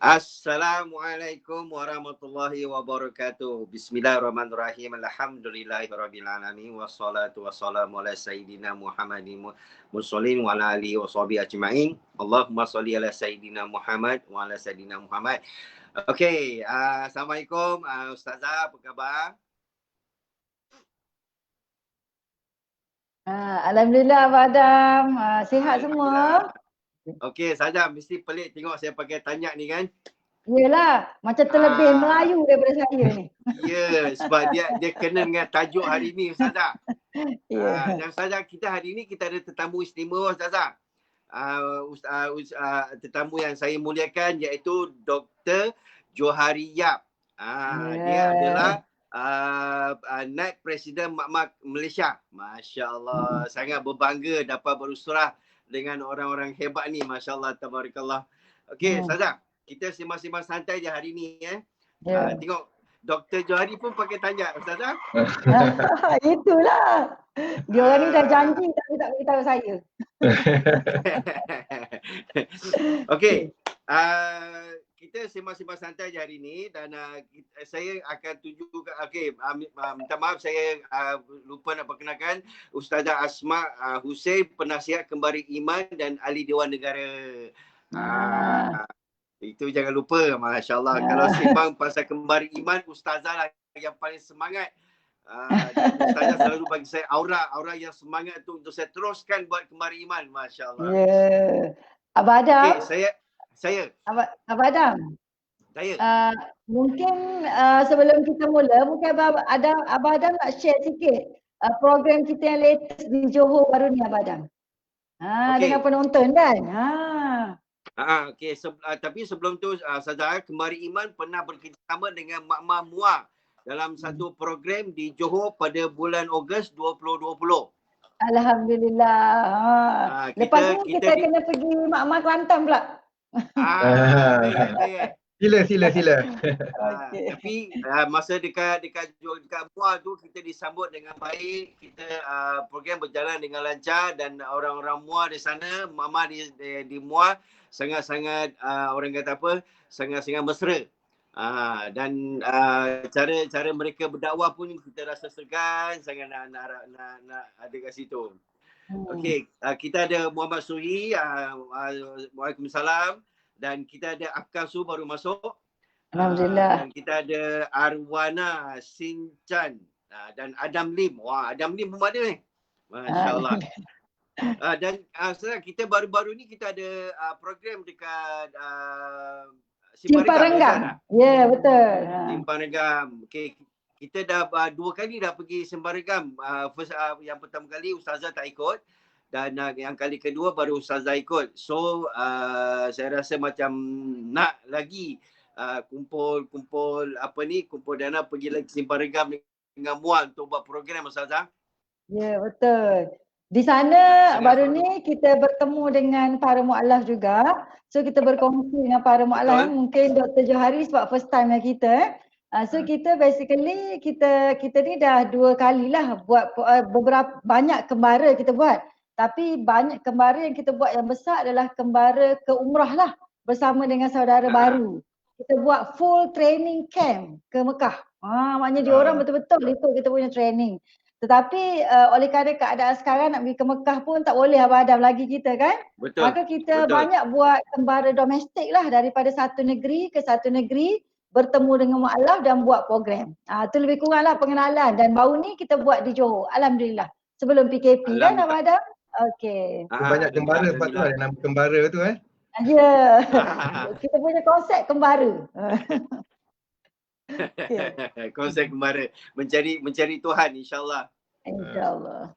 Assalamualaikum warahmatullahi wabarakatuh. Bismillahirrahmanirrahim. Alhamdulillahirabbil alamin wassalatu wassalamu ala sayidina Muhammadin mursalin wa ala alihi washabihi ajmain. Allahumma shalli ala sayidina Muhammad wa ala sayidina Muhammad. Okey, assalamualaikum ustazah, apa khabar? Alhamdulillah Abang Adam, sihat semua. Okey, Ustazah mesti pelik tengok saya pakai tanya ni kan? Yelah, macam terlebih Melayu daripada saya ni. Ya, sebab dia kena dengan tajuk hari ni Ustazah. Dan Ustazah, kita hari ni kita ada tetamu istimewa Ustazah. Tetamu yang saya muliakan iaitu Dr. Johari Yap. Dia adalah Naib Presiden Makmah Malaysia. Masya Allah, sangat berbangga dapat berusurah dengan orang-orang hebat ni. Masya Allah, tabarakallah. Okey, Ustazah, kita sembang-sembang santai je hari ni. Tengok Dr. Johari pun pakai tanya, Ustazah. Itulah. Dia orang ni dah janji tapi tak beritahu saya. Okey. Kita sembang-sembang santai je hari ni dan saya akan tunjuk, minta maaf saya lupa nak perkenalkan Ustazah Asma Hussein, penasihat kembari iman dan ahli Dewan Negara. Itu jangan lupa, Masya Allah. Kalau sembang pasal kembari iman, Ustazah lah yang paling semangat. Dan Ustazah selalu bagi saya aura yang semangat tu untuk saya teruskan buat kembari iman. Masya Allah. Abang Adam. Okey, saya. Abang Adam. Saya. Mungkin sebelum kita mula, mungkin Abang Adam nak share sikit program kita yang latest di Johor baru ni Abang Adam. Dengan penonton kan. Okey, tapi sebelum tu Ustazah, kembali iman pernah bekerjasama dengan Makmah Muar dalam satu program di Johor pada bulan Ogos 2020. Alhamdulillah. Lepas ni kita kena pergi Makmah Kelantan pula. Sila. Tapi masa dekat Muar tu kita disambut dengan baik. Kita program berjalan dengan lancar dan orang-orang Muar di sana, Mama di Muar sangat-sangat orang kata apa? Sangat-sangat mesra. Dan cara mereka berdakwah pun kita rasa segan sangat nak ada kat situ. Okey, kita ada Muhammad Suhi, Waalaikumsalam. Dan kita ada Afkan Su baru masuk. Alhamdulillah. Dan kita ada Arwana Sinchan dan Adam Lim. Wah, Adam Lim pun ada ni. Masya Allah. Dan kita baru-baru ni kita ada program dekat Simpang Renggam. Ya, betul. Simpang Renggam. Okey, kita dah 2 kali dah pergi Simpang Renggam. Yang pertama kali Ustazah tak ikut. Dan yang kali kedua baru Ustazah ikut. So saya rasa macam nak lagi kumpul dana pergi lagi Simpang Renggam dengan Muar untuk buat program Ustazah. Ya, betul. Di sana baru ni kita bertemu dengan para mu'alaf juga. So kita berkongsi dengan para mu'alaf. Mungkin Dr. Johari sebab first time dengan kita. So kita basically kita ni dah 2 kalilah buat beberapa banyak kembara kita buat. Tapi banyak kembara yang kita buat yang besar adalah kembara ke umrah lah bersama dengan saudara baru. Kita buat full training camp ke Mekah. Maknanya diorang betul-betul ikut kita punya training. Tetapi oleh kerana keadaan sekarang nak pergi ke Mekah pun tak boleh Abang Adam lagi kita kan. Betul. Maka kita banyak buat kembara domestik lah daripada satu negeri ke satu negeri bertemu dengan mu'alaf dan buat program. Itu lebih kurang lah pengenalan dan baru ni kita buat di Johor. Alhamdulillah. Sebelum PKP kan Abang Adam? Okey. Banyak kembara sebab tu ada nama kembara tu Ya. Kita punya konsep kembara. Konsep kembara mencari Tuhan insya-Allah. InsyaAllah.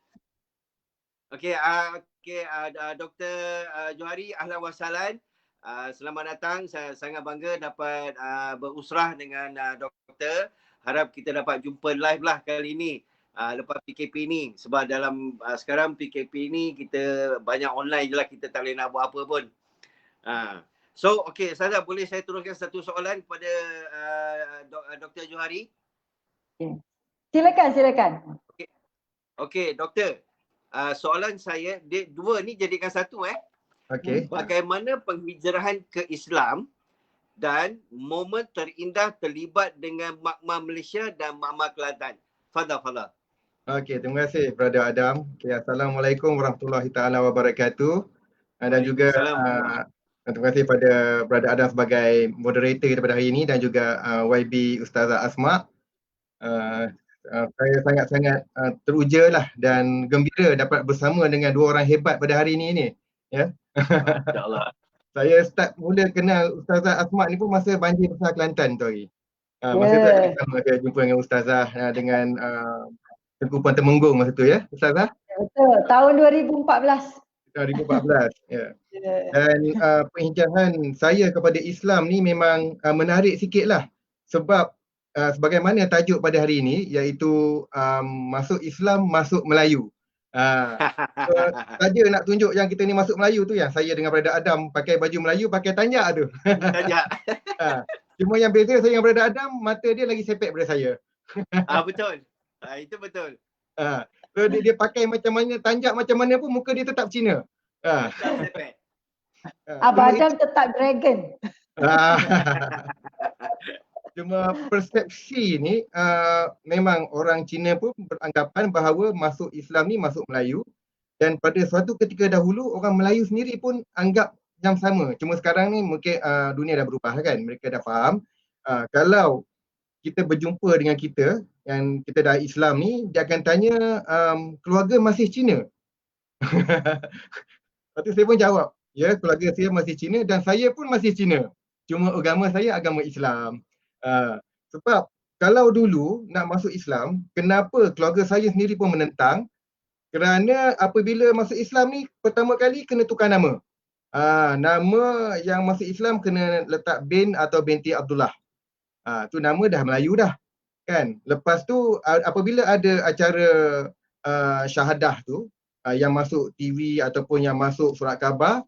Okey, Dr. Johari, ahlan wa sahlan. Selamat datang. Saya sangat bangga dapat berusrah dengan doktor. Harap kita dapat jumpa live lah kali ini. Lepas PKP ni, sebab dalam sekarang PKP ni kita banyak online je lah, kita tak boleh nak buat apa pun. So, okey, Ustazah, boleh saya teruskan satu soalan kepada Dr. Johari? Silakan. Okey, doktor. Soalan saya, dua ni jadikan satu Okey. Bagaimana penghijrahan ke Islam dan momen terindah terlibat dengan Makmal Malaysia dan Makmal Kelantan. Fadal. Okey, terima kasih Brother Adam. Okay, Assalamualaikum warahmatullahi taala wabarakatuh. Dan juga terima kasih pada Brother Adam sebagai moderator kita pada hari ini dan juga YB Ustazah Asma. Saya sangat-sangat teruja lah dan gembira dapat bersama dengan dua orang hebat pada hari ini. Ya. InsyaAllah. Saya start mula kenal Ustazah Asma ni pun masa banjir besar Kelantan tu hari. Masa tu saya jumpa dengan Ustazah dengan Tengku Puan Temenggung masa tu ya, Ustazah? Betul, tahun 2014. 2014, ya. Dan perbincangan saya kepada Islam ni memang menarik sikit lah. Sebab sebagaimana tajuk pada hari ini iaitu masuk Islam, masuk Melayu. Saja nak tunjuk yang kita ni masuk Melayu tu yang saya dengan Brother Adam pakai baju Melayu, pakai tanjak tu. Tanjak. Cuma yang beza saya dengan Brother Adam, mata dia lagi sepek daripada saya. Betul. Itu betul. So dia pakai macam mana, tanjak macam mana pun muka dia tetap Cina. Abang Adam tetap dragon. Cuma persepsi ni memang orang Cina pun beranggapan bahawa masuk Islam ni masuk Melayu, dan pada suatu ketika dahulu orang Melayu sendiri pun anggap yang sama. Cuma sekarang ni mungkin dunia dah berubah kan, mereka dah faham kalau kita berjumpa dengan kita yang kita dah Islam ni, dia akan tanya keluarga masih Cina. Lepas tu saya pun jawab, ya, keluarga saya masih Cina dan saya pun masih Cina. Cuma agama saya agama Islam. Sebab kalau dulu nak masuk Islam, kenapa keluarga saya sendiri pun menentang? Kerana apabila masuk Islam ni pertama kali kena tukar nama. Nama yang masuk Islam kena letak bin atau binti Abdullah. Tu nama dah Melayu dah. Kan? Lepas tu apabila ada acara syahadah tu yang masuk TV ataupun yang masuk surat khabar,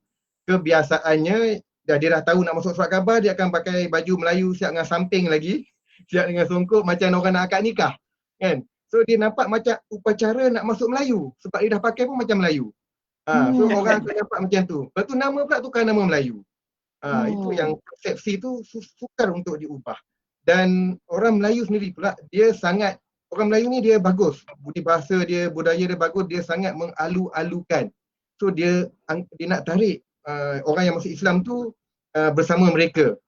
kebiasaannya dia dah tahu nak masuk surat khabar, dia akan pakai baju Melayu siap dengan samping lagi, siap dengan songkok macam orang nak akad nikah. Kan? So dia nampak macam upacara nak masuk Melayu sebab dia dah pakai pun macam Melayu. So orang akan nampak macam tu. Lepas tu nama pula tukar nama Melayu. Itu yang persepsi tu sukar untuk diubah. Dan orang Melayu sendiri pula dia sangat, orang Melayu ni dia bagus, budi bahasa dia, budaya dia bagus, dia sangat mengalu-alukan. So dia nak tarik orang yang masuk Islam tu bersama mereka.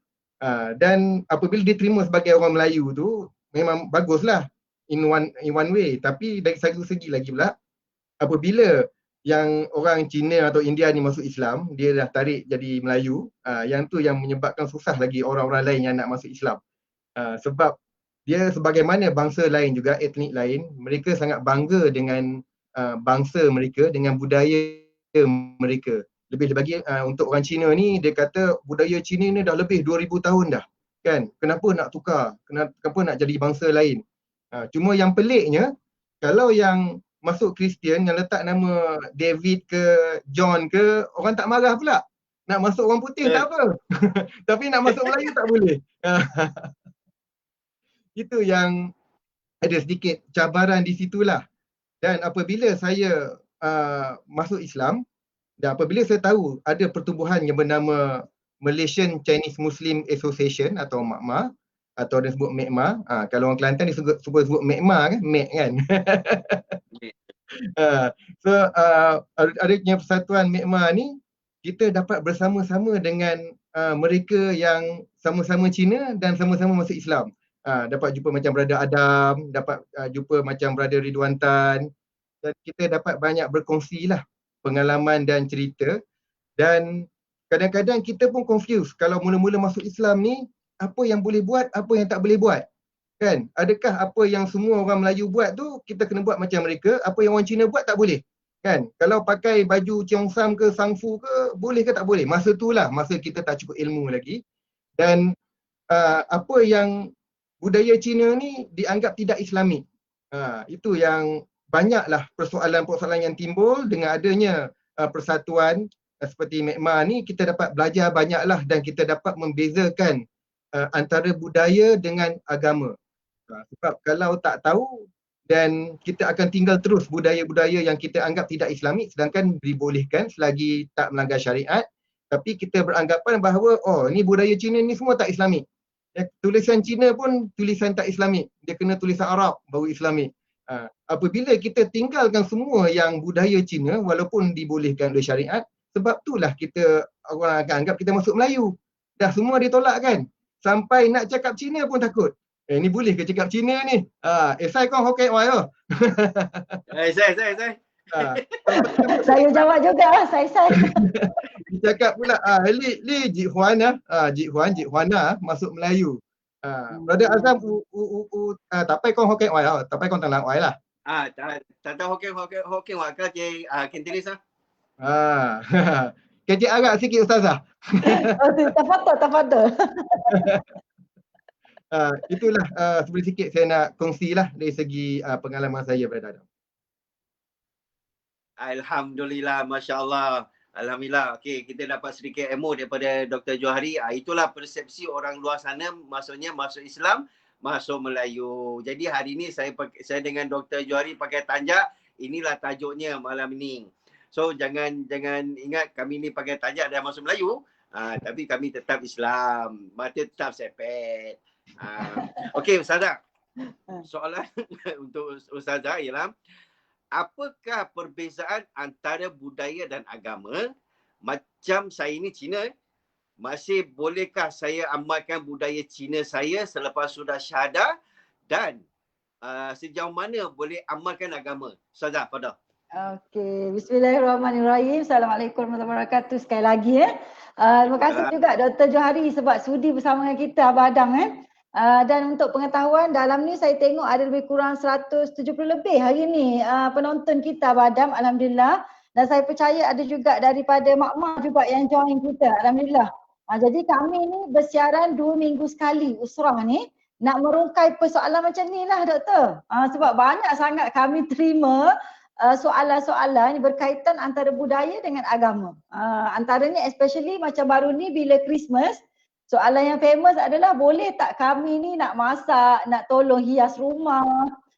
Dan apabila diterima sebagai orang Melayu tu memang baguslah in one way, tapi dari satu segi lagi pula apabila yang orang Cina atau India ni masuk Islam, dia dah tarik jadi Melayu, yang tu yang menyebabkan susah lagi orang-orang lain yang nak masuk Islam. Sebab dia sebagaimana bangsa lain juga, etnik lain, mereka sangat bangga dengan bangsa mereka, dengan budaya mereka. Lebih lagi untuk orang Cina ni, dia kata budaya Cina ni dah lebih 2000 tahun dah. Kan? Kenapa nak tukar? Kenapa nak jadi bangsa lain? Cuma yang peliknya, kalau yang masuk Kristian yang letak nama David ke John ke, orang tak marah pula. Nak masuk orang putih tak apa. Tapi nak masuk Melayu tak boleh. Itu yang ada sedikit cabaran di situlah. Dan apabila saya masuk Islam, dan apabila saya tahu ada pertubuhan yang bernama Malaysian Chinese Muslim Association atau MAKMA, atau dia sebut MEKMA. Kalau orang Kelantan dia sebut MEKMA kan, MEK kan. So adanya persatuan MEKMA ni, kita dapat bersama-sama dengan mereka yang sama-sama Cina dan sama-sama masuk Islam. Dapat jumpa macam Brother Adam, dapat jumpa macam Brother Ridwan Tan, dan kita dapat banyak berkongsi lah pengalaman dan cerita. Dan kadang-kadang kita pun confuse kalau mula-mula masuk Islam ni, apa yang boleh buat, apa yang tak boleh buat. Kan? Adakah apa yang semua orang Melayu buat tu kita kena buat macam mereka, apa yang orang Cina buat tak boleh. Kan? Kalau pakai baju Cheongsam ke Sangfu ke, boleh ke tak boleh? Masa tu lah, masa kita tak cukup ilmu lagi. Dan apa yang budaya Cina ni dianggap tidak Islamik. Itu yang banyaklah persoalan-persoalan yang timbul dengan adanya persatuan seperti MEKMA ni. Kita dapat belajar banyaklah dan kita dapat membezakan antara budaya dengan agama. Sebab kalau tak tahu, dan kita akan tinggal terus budaya-budaya yang kita anggap tidak Islamik sedangkan dibolehkan selagi tak melanggar syariat, Tapi kita beranggapan bahawa ni budaya Cina ni semua tak Islamik. Tulisan Cina pun tulisan tak Islamik. Dia kena tulisan Arab baru Islamik. Apabila kita tinggalkan semua yang budaya Cina walaupun dibolehkan oleh syariat, sebab itulah orang akan anggap kita masuk Melayu. Dah semua ditolak kan. Sampai nak cakap Cina pun takut. Ni boleh ke cakap Cina ni? Sai kong hokai wai oh. Saya. Saya jawab juga saya. Dia cakap pula li Jik Huan Jik Huan masuk Melayu. Brother Azam tapai kong hokai wai tapai kong tang wai lah. Tak tahu hokai wai ke kintilis Kecik agak sikit Ustazah. Tafadhol. Itulah sedikit saya nak kongsilah dari segi pengalaman saya, Brother Adam. Alhamdulillah, Masya Allah. Alhamdulillah. Okey, kita dapat sedikit ilmu daripada Dr. Johari. Itulah persepsi orang luar sana, maksudnya masuk Islam, masuk Melayu. Jadi hari ini saya dengan Dr. Johari pakai tanjak, inilah tajuknya malam ini. So jangan ingat kami ni pakai tajak dan masuk Melayu, tapi kami tetap Islam. Mata tetap sepet. Okey, Ustazah. Soalan untuk Ustazah ialah, apakah perbezaan antara budaya dan agama? Macam saya ni Cina, masih bolehkah saya amalkan budaya Cina saya selepas sudah syahadah, dan sejauh mana boleh amalkan agama? Ustazah, pada. Okey, bismillahirrahmanirrahim. Assalamualaikum warahmatullahi wabarakatuh sekali lagi. Terima kasih juga Dr. Johari sebab sudi bersama dengan kita Abang Adam dan untuk pengetahuan, dalam ni saya tengok ada lebih kurang 170 lebih hari ni penonton kita Abang Adam, alhamdulillah. Dan saya percaya ada juga daripada mak-mak juga yang join kita, alhamdulillah. Jadi kami ni bersiaran 2 minggu sekali usrah ni nak merungkai persoalan macam ni lah doktor. Sebab banyak sangat kami terima soalan-soalan berkaitan antara budaya dengan agama. Antaranya especially macam baru ni bila Christmas, soalan yang famous adalah boleh tak kami ni nak masak, nak tolong hias rumah.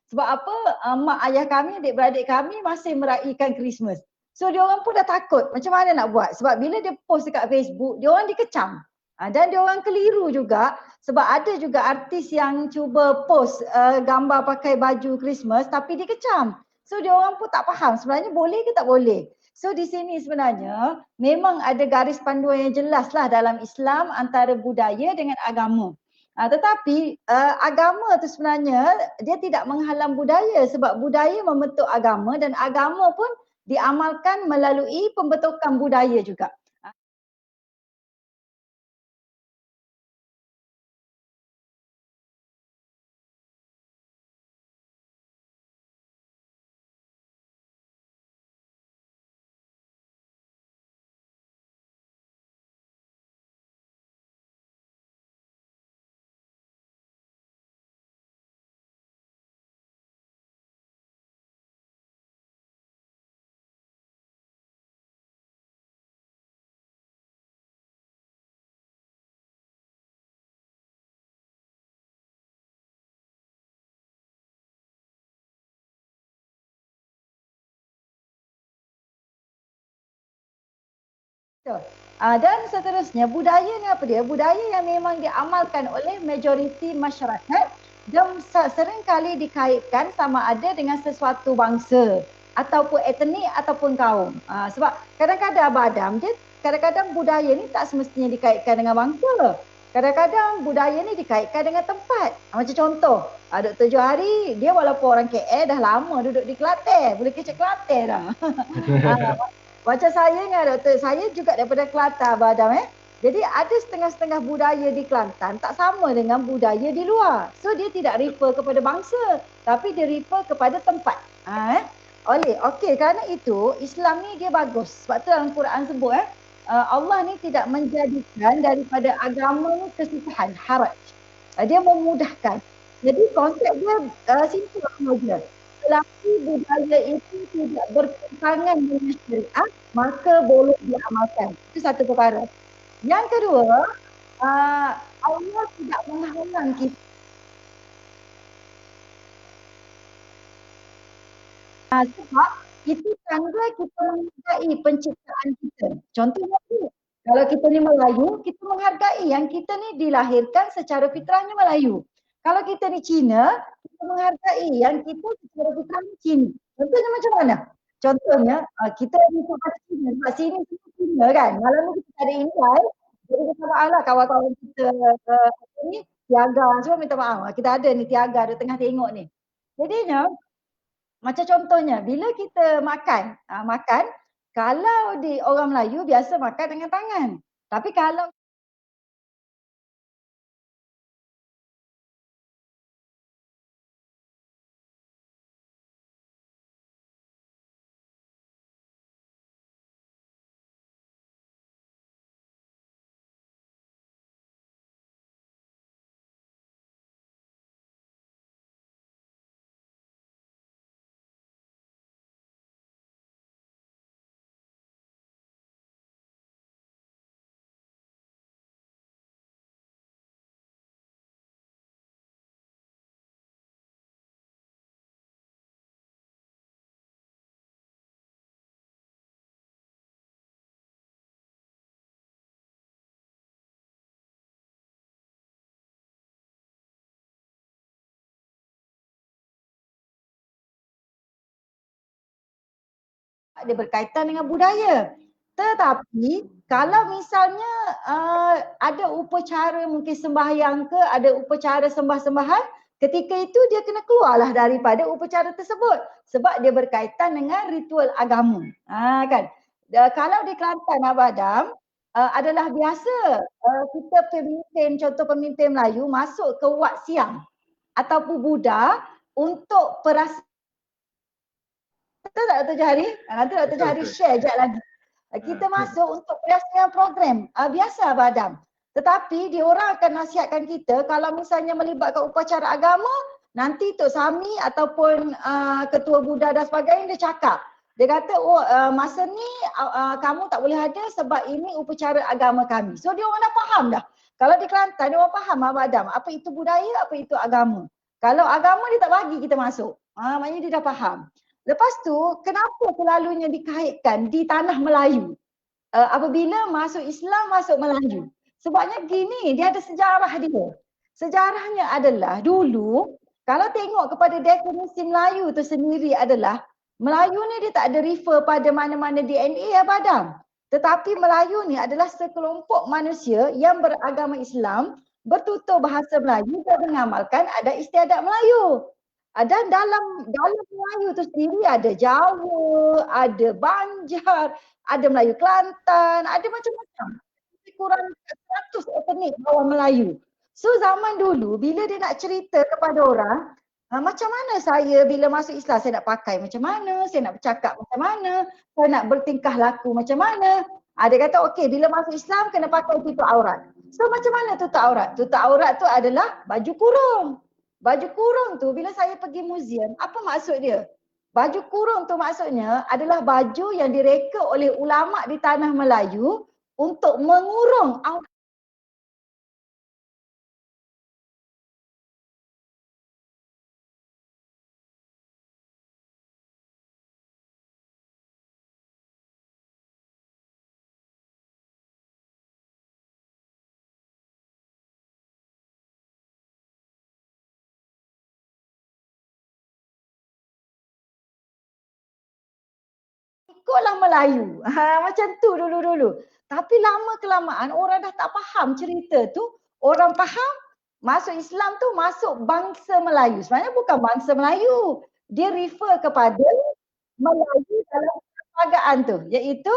Sebab apa? Mak ayah kami, adik-beradik kami masih meraihkan Christmas. So diorang pun dah takut macam mana nak buat. Sebab bila dia post dekat Facebook, diorang dikecam. Dan diorang keliru juga sebab ada juga artis yang cuba post gambar pakai baju Christmas tapi dikecam. So diorang pun tak faham sebenarnya boleh ke tak boleh. So di sini sebenarnya memang ada garis panduan yang jelas lah dalam Islam antara budaya dengan agama. Tetapi agama tu sebenarnya dia tidak menghalang budaya sebab budaya membentuk agama dan agama pun diamalkan melalui pembentukan budaya juga. Dan seterusnya budaya ni apa dia? Budaya yang memang diamalkan oleh majoriti masyarakat dan seringkali dikaitkan sama ada dengan sesuatu bangsa ataupun etnik ataupun kaum. Sebab kadang-kadang Abang Adam, dia kadang-kadang budaya ni tak semestinya dikaitkan dengan bangsa. Kadang-kadang budaya ni dikaitkan dengan tempat. Macam contoh, Dr. Johari, dia walaupun orang KL dah lama duduk di Kelantan, boleh kecek Kelantan dah. Macam saya dengan doktor, saya juga daripada Kelantan Abang Adam Jadi ada setengah-setengah budaya di Kelantan tak sama dengan budaya di luar. So dia tidak refer kepada bangsa, tapi dia refer kepada tempat. Okey, kerana itu Islam ni dia bagus. Sebab tu dalam Quran sebut Allah ni tidak menjadikan daripada agama kesusahan, haraj. Dia memudahkan. Jadi konsep dia simple saja. Selagi budaya itu tidak bertentangan dengan syariat, maka boleh diamalkan. Itu satu perkara. Yang kedua, Allah tidak menghalang kita. Sebab itu tanda kita menghargai penciptaan kita. Contohnya Kalau kita ni Melayu, kita menghargai yang kita ni dilahirkan secara fitrahnya Melayu. Kalau kita ni Cina, kita menghargai yang kita secara fitrahnya Cina. Contohnya macam mana? Contohnya, kita ni bahasa Cina, sebab sini semua Cina kan. Malam ni kita tak ada India. Jadi kita maaf lah kawan-kawan kita ni, Tiaga semua minta maaf. Kita ada ni Tiaga, dia tengah tengok ni. Jadinya, macam contohnya, bila kita makan, kalau di orang Melayu biasa makan dengan tangan. Tapi kalau dia berkaitan dengan budaya. Tetapi kalau misalnya ada upacara mungkin sembahyang ke, ada upacara sembah-sembahan, ketika itu dia kena keluarlah daripada upacara tersebut sebab dia berkaitan dengan ritual agama. Kan? Kalau di Kelantan Abadam adalah biasa kita contoh pemimpin Melayu masuk ke Wat Siang ataupun Buddha untuk perasaan. Betul tak Dr. Johari? Nanti Dr. Johari share sekejap lagi. Kita masuk untuk perasaan program. Biasa Abadam. Tetapi diorang akan nasihatkan kita kalau misalnya melibatkan upacara agama, nanti Tok Sami ataupun Ketua Buddha dan sebagainya dia cakap. Dia kata, masa ni kamu tak boleh ada sebab ini upacara agama kami. So dia orang dah faham dah. Kalau di Kelantan, dia orang faham Abadam. Apa itu budaya, apa itu agama. Kalau agama dia tak bagi kita masuk. Maknanya dia dah faham. Lepas tu, kenapa selalunya dikaitkan di tanah Melayu? Apabila masuk Islam, masuk Melayu. Sebabnya gini, dia ada sejarah dia. Sejarahnya adalah dulu, kalau tengok kepada definisi Melayu tu sendiri adalah, Melayu ni dia tak ada refer pada mana-mana DNA Abadam. Tetapi Melayu ni adalah sekelompok manusia yang beragama Islam, bertutur bahasa Melayu dan mengamalkan adat istiadat Melayu. Dan dalam Melayu tu sendiri ada Jawa, ada Banjar, ada Melayu Kelantan, ada macam-macam. Kurang 100 etnik bawah Melayu. So zaman dulu bila dia nak cerita kepada orang, macam mana saya bila masuk Islam saya nak pakai macam mana, saya nak bercakap macam mana, saya nak bertingkah laku macam mana. Dia kata okey bila masuk Islam kena pakai tutup aurat. So macam mana tutup aurat? Tutup aurat tu adalah baju kurung. Baju kurung tu bila saya pergi muzium, apa maksud dia? Baju kurung tu maksudnya adalah baju yang direka oleh ulama di tanah Melayu untuk mengurung aurat. Ikutlah Melayu. Macam tu dulu-dulu. Tapi lama kelamaan orang dah tak faham cerita tu. Orang faham masuk Islam tu masuk bangsa Melayu. Sebenarnya bukan bangsa Melayu. Dia refer kepada Melayu dalam perlembagaan tu. Iaitu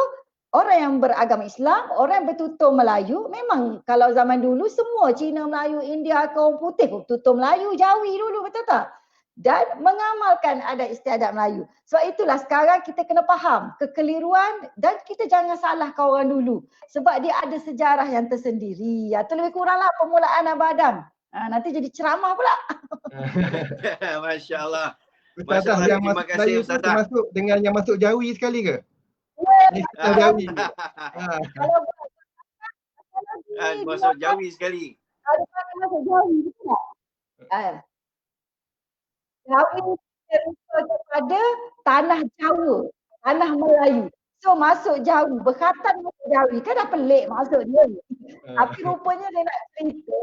orang yang beragama Islam, orang yang bertutur Melayu. Memang kalau zaman dulu semua Cina, Melayu, India, kaum putih pun tutur Melayu, Jawi dulu, betul tak? Dan mengamalkan adat istiadat Melayu. Sebab itulah sekarang kita kena faham kekeliruan dan kita jangan salahkan orang dulu. Sebab dia ada sejarah yang tersendiri. Itu lebih kuranglah permulaan Abadam. Nanti jadi ceramah pula. Masya Allah. Ustazah yang masuk Melayu tu termasuk dengan yang masuk Jawi sekali ke? Jawi. Masuk Jawi sekali. Masuk Jawi betul tak? Jawi refer kepada tanah Jawa, tanah Melayu. So masuk Jawi, berkhatan masuk Jawi. Kan dah pelik maksud dia. Tapi rupanya dia nak cerita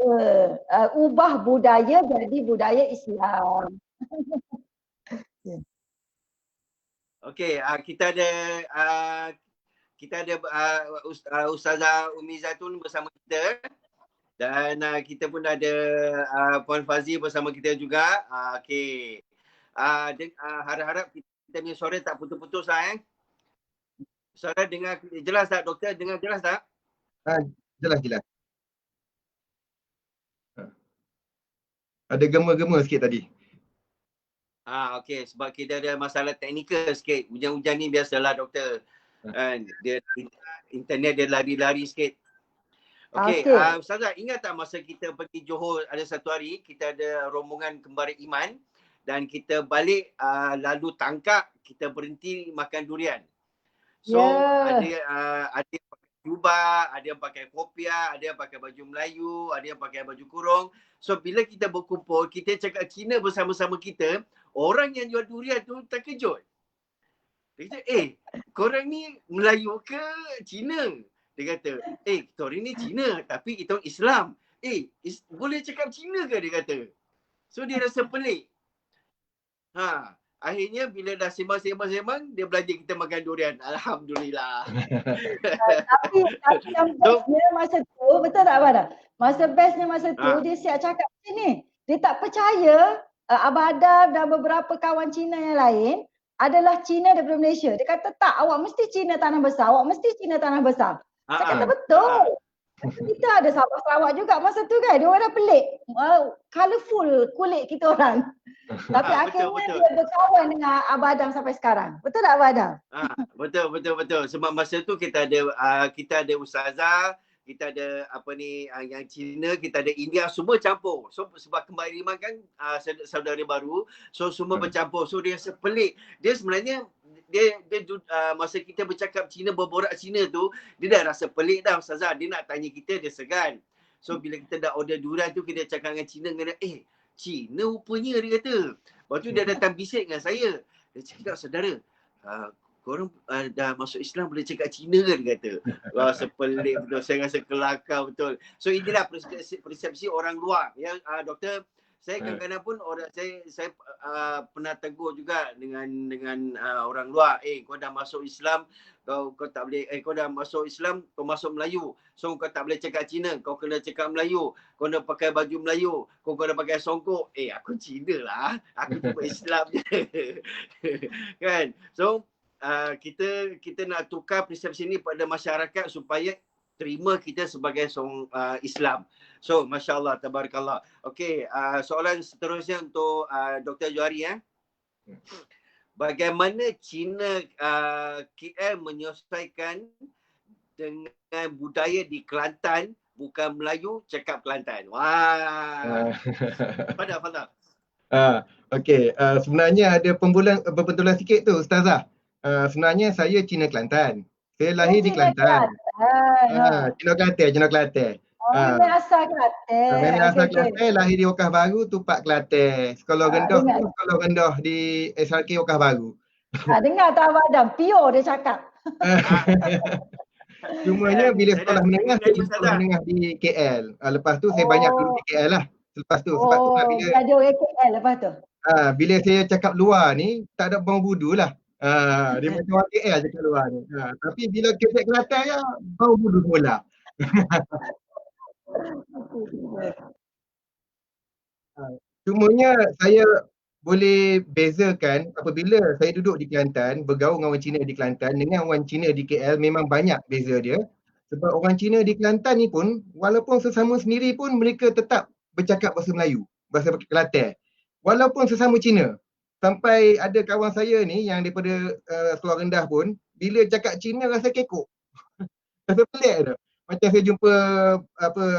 ubah budaya jadi budaya Islam. Okey, kita ada Ustazah Umi Zaitun bersama kita dan kita pun ada Puan Fazi bersama kita juga. Okey. Harap-harap kita punya suara tak putus-putus lah Suara dengar jelas tak doktor? Dengar jelas tak? Jelas. Ada gema-gema sikit tadi. Okey, sebab kita ada masalah teknikal sikit. Hujan-hujan ni biasalah doktor. Dia internet dia lari-lari sikit. Okey, Ustazah, ingat tak masa kita pergi Johor ada satu hari, kita ada rombongan kembali iman dan kita balik lalu tangkap, kita berhenti makan durian. So ada yang pakai jubah, ada yang pakai kopiah, ada yang pakai baju Melayu, ada yang pakai baju kurung. So bila kita berkumpul, kita cakap Cina bersama-sama kita, orang yang jual durian tu terkejut. Dia kata, korang ni Melayu ke Cina? Dia kata, kita orang ni Cina tapi kita orang Islam. Boleh cakap Cina ke? Dia kata. So dia rasa pelik. Akhirnya bila dah sembang, dia belajar kita makan durian. Alhamdulillah. Tapi yang bestnya masa tu, betul tak Abang? Masa bestnya masa tu, dia siap cakap macam ni. Dia tak percaya Abang Adam dan beberapa kawan Cina yang lain adalah Cina daripada Malaysia. Dia kata tak, awak mesti Cina tanah besar. Saya kata betul. Kita ada Sabah Sarawak juga masa tu kan. Dia orang dah pelik. Colourful kulit kita orang. Tapi akhirnya betul. Dia berkawan dengan Abang Adam sampai sekarang. Betul tak Abang Adam? Betul. Sebab masa tu kita ada ustazah, kita ada yang Cina, kita ada India, semua campur. So sebab kembali iman kan saudara baru, so semua bercampur. So dia rasa pelik. Dia sebenarnya dia masa kita bercakap Cina, berborak Cina tu, dia dah rasa pelik dah ustazah. Dia nak tanya kita, dia segan. So bila kita dah order durian tu, kita cakap dengan Cina dengan dia, Cina rupanya dia kata. Lepas tu dia datang bisik dengan saya. Dia cakap, saudara, korang dah masuk Islam boleh cakap Cina ke? Dia kata. Wah, sepelik betul. Saya rasa kelakar betul. So inilah persepsi orang luar. Ya, doktor, saya kadang-kadang pun saya pernah tegur juga dengan orang luar. Kau dah masuk Islam, kau tak boleh, kau dah masuk Islam, kau masuk Melayu. So kau tak boleh cakap Cina, kau kena cakap Melayu. Kau kena pakai baju Melayu, kau kena pakai songkok. Aku Cina lah. Aku cuma Islam je. Kan? So kita nak tukar persepsi ni pada masyarakat supaya terima kita sebagai seorang Islam. So, Masya Allah, Tabarakallah. Okey, soalan seterusnya untuk Dr. Johari. Bagaimana Cina KL menyesuaikan dengan budaya di Kelantan, bukan Melayu, cakap Kelantan. Wah. Fadal. Okey, sebenarnya ada pembetulan sikit tu Ustazah. Sebenarnya saya Cina Kelantan. Saya lahir di Kelantan. Cina Kelantan. Memang asal Kelantan. Memang asal Kelantan, lahir di Okah Baru, Tupak Kelantan. Sekolah rendah di SRK Okah Baru. Dengar tak Abang Adam? Pure dia cakap. Cumanya bila sekolah menengah, saya sekolah menengah di KL. Lepas tu saya banyak duduk di KL lah. Lepas tu sebab tu lah bila ada orang KL lepas tu. Bila saya cakap luar ni tak ada bau budu lah. Dia macam orang KL cakap luar ni. Tapi bila kecek Kelantan ya bau budu pula. Cumanya saya boleh bezakan apabila saya duduk di Kelantan, bergaul dengan orang Cina di Kelantan dengan orang Cina di KL, memang banyak beza dia. Sebab orang Cina di Kelantan ni pun walaupun sesama sendiri pun mereka tetap bercakap bahasa Melayu, bahasa Kelantan. Walaupun sesama Cina. Sampai ada kawan saya ni yang daripada Sekolah Rendah pun bila cakap Cina rasa kekok. Rasa pelik tu. Macam saya jumpa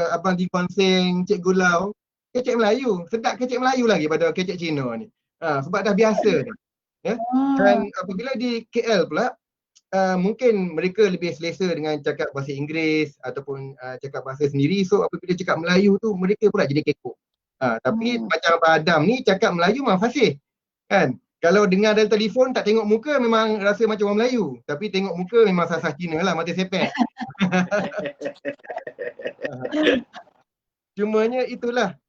Abang Jingkuan Seng, Cik Gulau, kecek Melayu, sedap kecek Melayu lagi pada kecek Cina ni. Sebab dah biasa ni. Ya. Dan apabila di KL pula, mungkin mereka lebih selesa dengan cakap bahasa Inggeris ataupun cakap bahasa sendiri. So apabila cakap Melayu tu, mereka pula jadi kekok. Tapi macam Abang Adam ni cakap Melayu memang fasih. Kan? Kalau dengar dari telefon tak tengok muka memang rasa macam orang Melayu. Tapi tengok muka memang sasah Cina lah, mata sepet. Cumanya itulah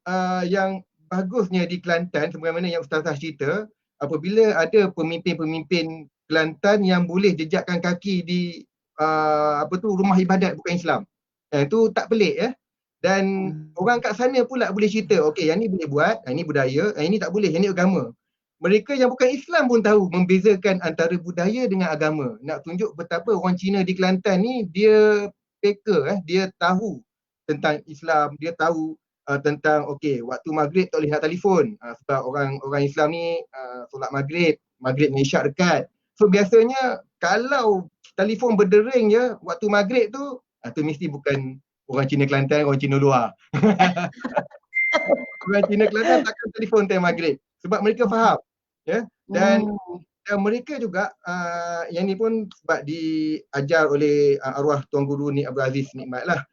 yang bagusnya di Kelantan, sebagaimana yang Ustazah cerita, apabila ada pemimpin-pemimpin Kelantan yang boleh jejakkan kaki di rumah ibadat bukan Islam. Itu tak pelik ya. Dan orang kat sana pula boleh cerita, okey yang ni boleh buat, ini budaya, ini tak boleh, yang ni agama. Mereka yang bukan Islam pun tahu membezakan antara budaya dengan agama. Nak tunjuk betapa orang Cina di Kelantan ni dia peka, dia tahu tentang Islam, dia tahu tentang okey waktu maghrib tak boleh nak telefon sebab orang Islam ni solat maghrib dengan isyak dekat. So biasanya kalau telefon berdering je waktu maghrib tu mesti bukan orang Cina Kelantan, orang Cina luar. Orang Cina Kelantan takkan telefon time maghrib sebab mereka faham. Ya. Dan mereka juga yang ni pun sebab diajar oleh arwah Tuan Guru Nik Abdul Aziz Nikmat lah.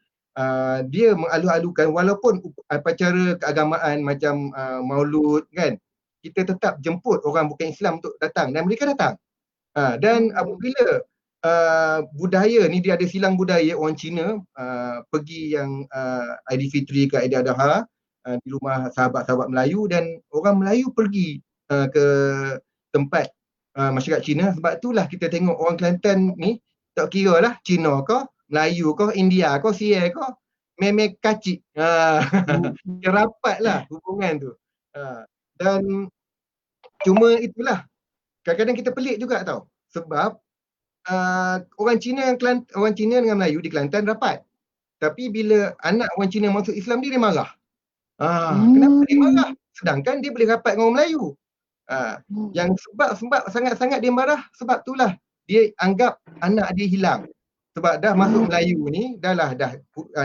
Dia mengalu-alukan walaupun upacara keagamaan macam maulud kan, kita tetap jemput orang bukan Islam untuk datang dan mereka datang. Dan apabila budaya ni dia ada silang budaya orang Cina pergi yang Aidilfitri ke Aidiladha di rumah sahabat-sahabat Melayu dan orang Melayu pergi ke tempat masyarakat Cina. Sebab itulah kita tengok orang Kelantan ni tak kira lah Cina ke, Melayu ke, India ke, Siai ke, memang kacik. Rapat lah hubungan tu. Dan cuma itulah kadang-kadang kita pelik juga tau. Sebab orang Cina dengan Melayu di Kelantan rapat. Tapi bila anak orang Cina masuk Islam dia marah. Kenapa dia marah? Sedangkan dia boleh rapat dengan orang Melayu. Yang sebab sangat-sangat dia marah sebab itulah dia anggap anak dia hilang. Sebab dah masuk Melayu ni, dah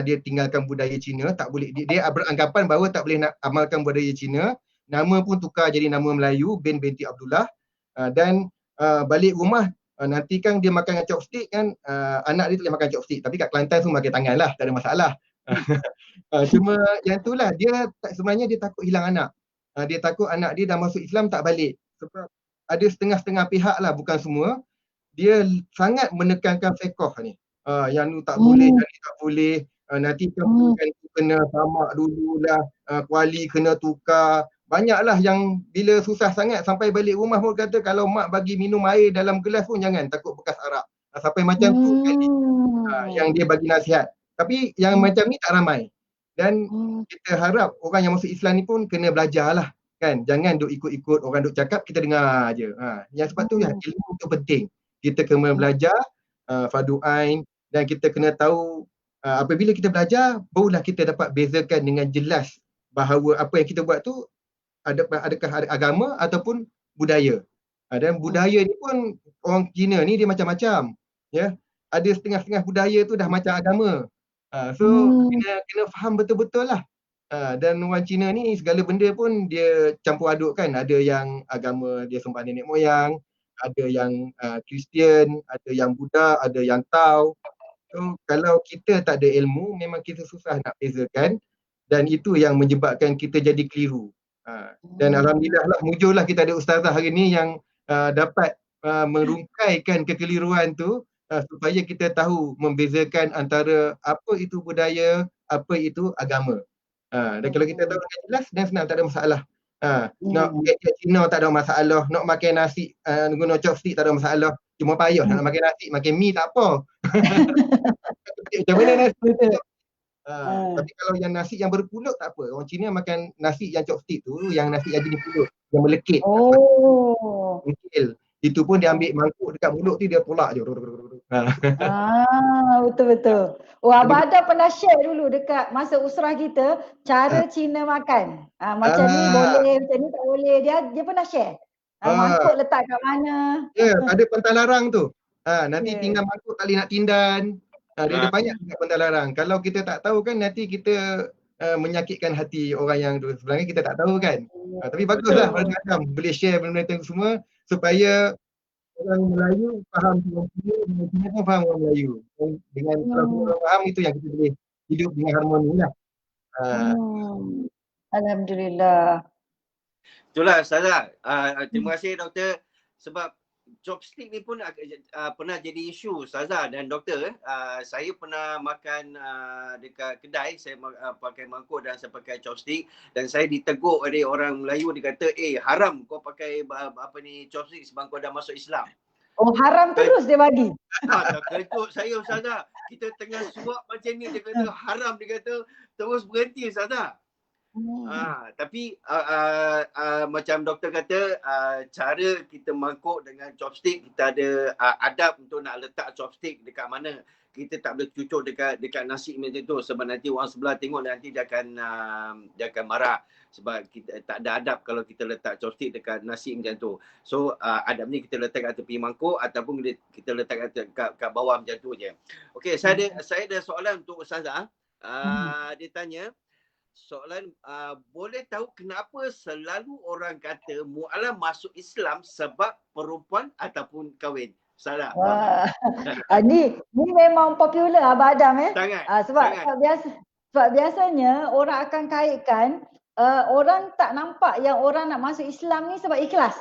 dia tinggalkan budaya Cina, tak boleh dia beranggapan bahawa tak boleh nak amalkan budaya Cina. Nama pun tukar jadi nama Melayu, binti Abdullah. Dan balik rumah nanti kan dia makan dengan chopstick kan, anak dia tak boleh makan chopstick. Tapi kat Kelantan semua makan tangan lah, tak ada masalah. Cuma yang itulah sebenarnya dia takut hilang anak. Dia takut anak dia dah masuk Islam tak balik. Sebab ada setengah-setengah pihak lah, bukan semua. Dia sangat menekankan fiqh ni. Yang ni tak boleh, yang ni tak boleh. Nanti kan kena tamak dululah, kuali kena tukar. Banyaklah yang bila susah sangat sampai balik rumah pun kata kalau mak bagi minum air dalam gelas pun jangan, takut bekas arak. Sampai macam tu kali yang dia bagi nasihat. Tapi yang macam ni tak ramai. Dan kita harap orang yang masuk Islam ni pun kena belajar lah. Kan? Jangan duk ikut-ikut orang duk cakap, kita dengar je. Yang sebab tu ilmu tu penting. Kita kena belajar fardu ain dan kita kena tahu apabila kita belajar, barulah kita dapat bezakan dengan jelas bahawa apa yang kita buat tu adakah ada agama ataupun budaya. Dan budaya ni pun orang Cina ni dia macam-macam. Ya. Ada setengah-setengah budaya tu dah macam agama. So kena faham betul-betul lah. Dan orang Cina ni segala benda pun dia campur aduk kan. Ada yang agama dia sembah nenek moyang, ada yang Kristian, ada yang Buddha, ada yang Tao. So kalau kita tak ada ilmu memang kita susah nak bezakan dan itu yang menyebabkan kita jadi keliru. Dan alhamdulillah lah mujurlah kita ada ustazah hari ni yang dapat merungkaikan kekeliruan tu supaya kita tahu membezakan antara apa itu budaya, apa itu agama. Dan kalau kita tahu dengan jelas dan senang, tak ada masalah. Nak get Cina tak ada masalah, nak makan nasi guna chopstick tak ada masalah. Cuma payah nak makan nasi, makan mi tak apa. Macam mana nasi? Tapi kalau yang nasi yang berpulut tak apa. Orang Cina makan nasi yang chopstick tu, yang nasi yang jenis pulut, yang melekit. Mungkil. Itu pun dia ambil mangkuk dekat mulut tu dia tolak je. Betul-betul. Abang Adam pernah share dulu dekat masa usrah kita cara Cina makan. Macam ni boleh, macam ni tak boleh. Dia pernah share. Mangkuk letak kat mana. Ada pentalarang tu. Nanti tinggal mangkuk tak boleh nak tindan. Dia ada banyak pentalarang. Kalau kita tak tahu kan nanti kita menyakitkan hati orang yang tu. Sebenarnya kita tak tahu kan. Tapi baguslah Abang Adam boleh share benda-benda tu semua supaya orang Melayu faham orang Cina dan orang Cina pun faham orang Melayu. Dengan kalau orang faham itu yang kita boleh hidup dengan harmoni lah. Alhamdulillah. Itulah Ustazah. Terima kasih doktor, sebab chopstick ni pun pernah jadi isu Ustazah dan doktor. Saya pernah makan dekat kedai, saya pakai mangkuk dan saya pakai chopstick, dan saya ditegur oleh orang Melayu, dia kata, haram kau pakai chopstick sebab kau dah masuk Islam. Oh, haram terus dia bagi. Terkejut saya Ustazah. Kita tengah suap macam ni, dia kata haram, dia kata terus berhenti Ustazah. Tapi macam doktor kata, cara kita mangkuk dengan chopstick, kita ada adab untuk nak letak chopstick dekat mana. Kita tak boleh cucuk dekat nasi macam tu, sebab nanti orang sebelah tengok nanti dia akan marah, sebab kita tak ada adab kalau kita letak chopstick dekat nasi macam tu. So adab ni kita letak kat tepi mangkuk ataupun kita letak kat bawah macam tu je. Okey, saya ada soalan untuk Ustazah. Dia tanya, soalan, boleh tahu kenapa selalu orang kata mu'alaf masuk Islam sebab perempuan ataupun kahwin? Salah. Ni memang popular Abang Adam Sangat. Sebab biasanya orang akan kaitkan orang tak nampak yang orang nak masuk Islam ni sebab ikhlas.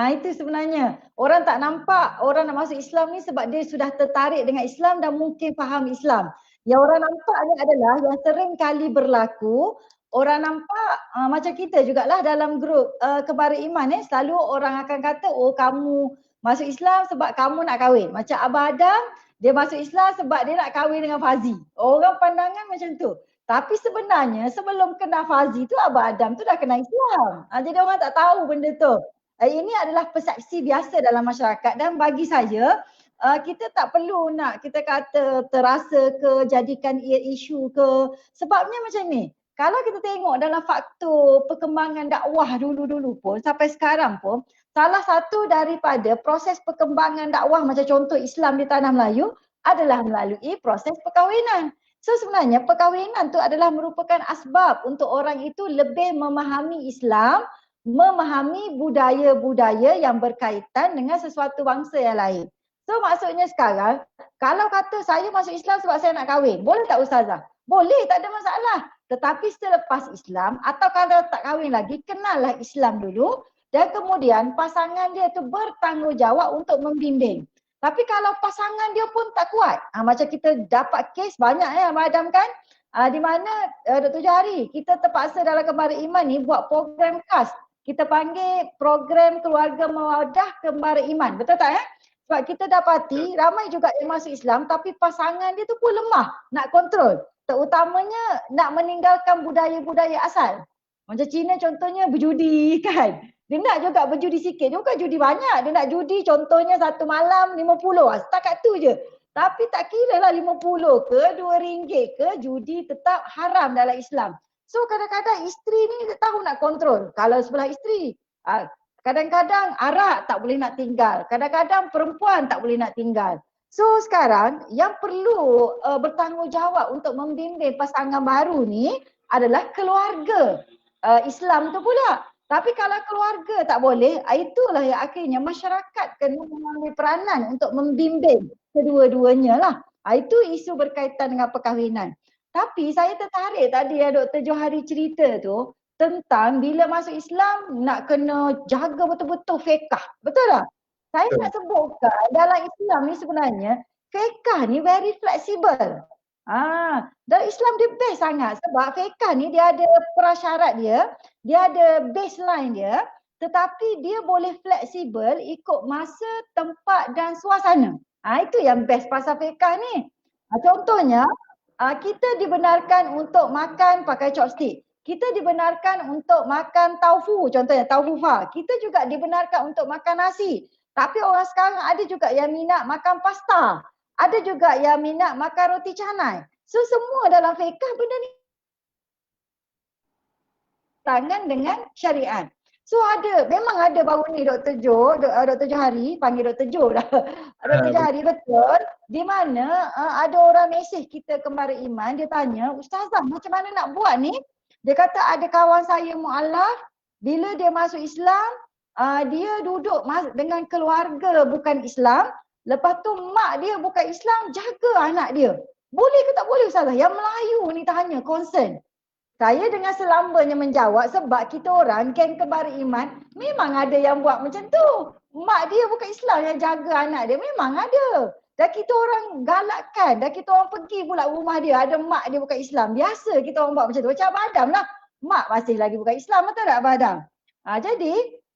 Itu sebenarnya. Orang tak nampak orang nak masuk Islam ni sebab dia sudah tertarik dengan Islam dan mungkin faham Islam. Yang orang nampak ni adalah yang sering kali berlaku, orang nampak macam kita jugalah dalam grup kebara iman selalu orang akan kata, oh kamu masuk Islam sebab kamu nak kahwin. Macam Abang Adam, dia masuk Islam sebab dia nak kahwin dengan Fazi. Orang pandangan macam tu. Tapi sebenarnya sebelum kenal Fazi tu, Abang Adam tu dah kenal Islam. Jadi orang tak tahu benda tu. Ini adalah persepsi biasa dalam masyarakat, dan bagi saya kita tak perlu nak kita kata terasa ke, jadikan ia isu ke. Sebabnya macam ni, kalau kita tengok dalam faktor perkembangan dakwah dulu-dulu pun sampai sekarang pun, salah satu daripada proses perkembangan dakwah macam contoh Islam di tanah Melayu adalah melalui proses perkahwinan. So sebenarnya perkahwinan tu adalah merupakan asbab untuk orang itu lebih memahami Islam, memahami budaya-budaya yang berkaitan dengan sesuatu bangsa yang lain. So maksudnya sekarang, kalau kata saya masuk Islam sebab saya nak kahwin, boleh tak Ustazah? Boleh, tak ada masalah. Tetapi selepas Islam atau kalau tak kahwin lagi, kenallah Islam dulu dan kemudian pasangan dia tu bertanggungjawab untuk membimbing. Tapi kalau pasangan dia pun tak kuat, macam kita dapat kes banyak Madam kan, di mana Dr. Johari, kita terpaksa dalam Kembara Iman ni buat program khas. Kita panggil program keluarga mawadah Kembara Iman. Betul tak Sebab kita dapati ramai juga yang masuk Islam tapi pasangan dia tu pun lemah nak kontrol. Terutamanya nak meninggalkan budaya-budaya asal. Macam Cina contohnya berjudi kan. Dia nak juga berjudi sikit. Dia bukan judi banyak. Dia nak judi contohnya satu malam 50. Setakat tu je. Tapi tak kira lah 50 ke RM2 ke, judi tetap haram dalam Islam. So kadang-kadang isteri ni dia tahu nak kontrol. Kalau sebelah isteri, kadang-kadang arak tak boleh nak tinggal. Kadang-kadang perempuan tak boleh nak tinggal. So sekarang yang perlu bertanggungjawab untuk membimbing pasangan baru ni adalah keluarga Islam tu pula. Tapi kalau keluarga tak boleh, itulah yang akhirnya masyarakat kena mengambil peranan untuk membimbing kedua-duanya lah. Itu isu berkaitan dengan perkahwinan. Tapi saya tertarik tadi yang Dr. Johari cerita tu tentang bila masuk Islam nak kena jaga betul-betul fiqh. Betul tak? Saya nak sebutkan dalam Islam ni sebenarnya fiqh ni very flexible. Dalam Islam dia best sangat sebab fiqh ni dia ada prasyarat dia ada baseline dia, tetapi dia boleh fleksibel ikut masa, tempat dan suasana. Itu yang best pasal fiqh ni. Contohnya, kita dibenarkan untuk makan pakai chopstick. Kita dibenarkan untuk makan taufu, contohnya taufu fa. Kita juga dibenarkan untuk makan nasi. Tapi orang sekarang ada juga yang minat makan pasta. Ada juga yang minat makan roti canai. So semua dalam fiqh benda ni tangan dengan syariat. So memang ada baru ni Dr. Johari, panggil Dr. Jo dah. Dr. Johari betul, di mana ada orang mesej kita Kembara Iman, dia tanya, Ustazah macam mana nak buat ni? Dia kata ada kawan saya mu'alaf, bila dia masuk Islam, dia duduk dengan keluarga bukan Islam, lepas tu mak dia bukan Islam, jaga anak dia. Boleh ke tak boleh Ustazah? Yang Melayu ni tanya, concern. Saya dengan selambanya menjawab sebab kita orang geng kembar iman memang ada yang buat macam tu. Mak dia bukan Islam yang jaga anak dia, memang ada. Dan kita orang galakkan, dan kita orang pergi pula rumah dia, ada mak dia bukan Islam. Biasa kita orang buat macam tu. Macam Abang Adam lah. Mak masih lagi bukan Islam, betul tak Abang Adam? Jadi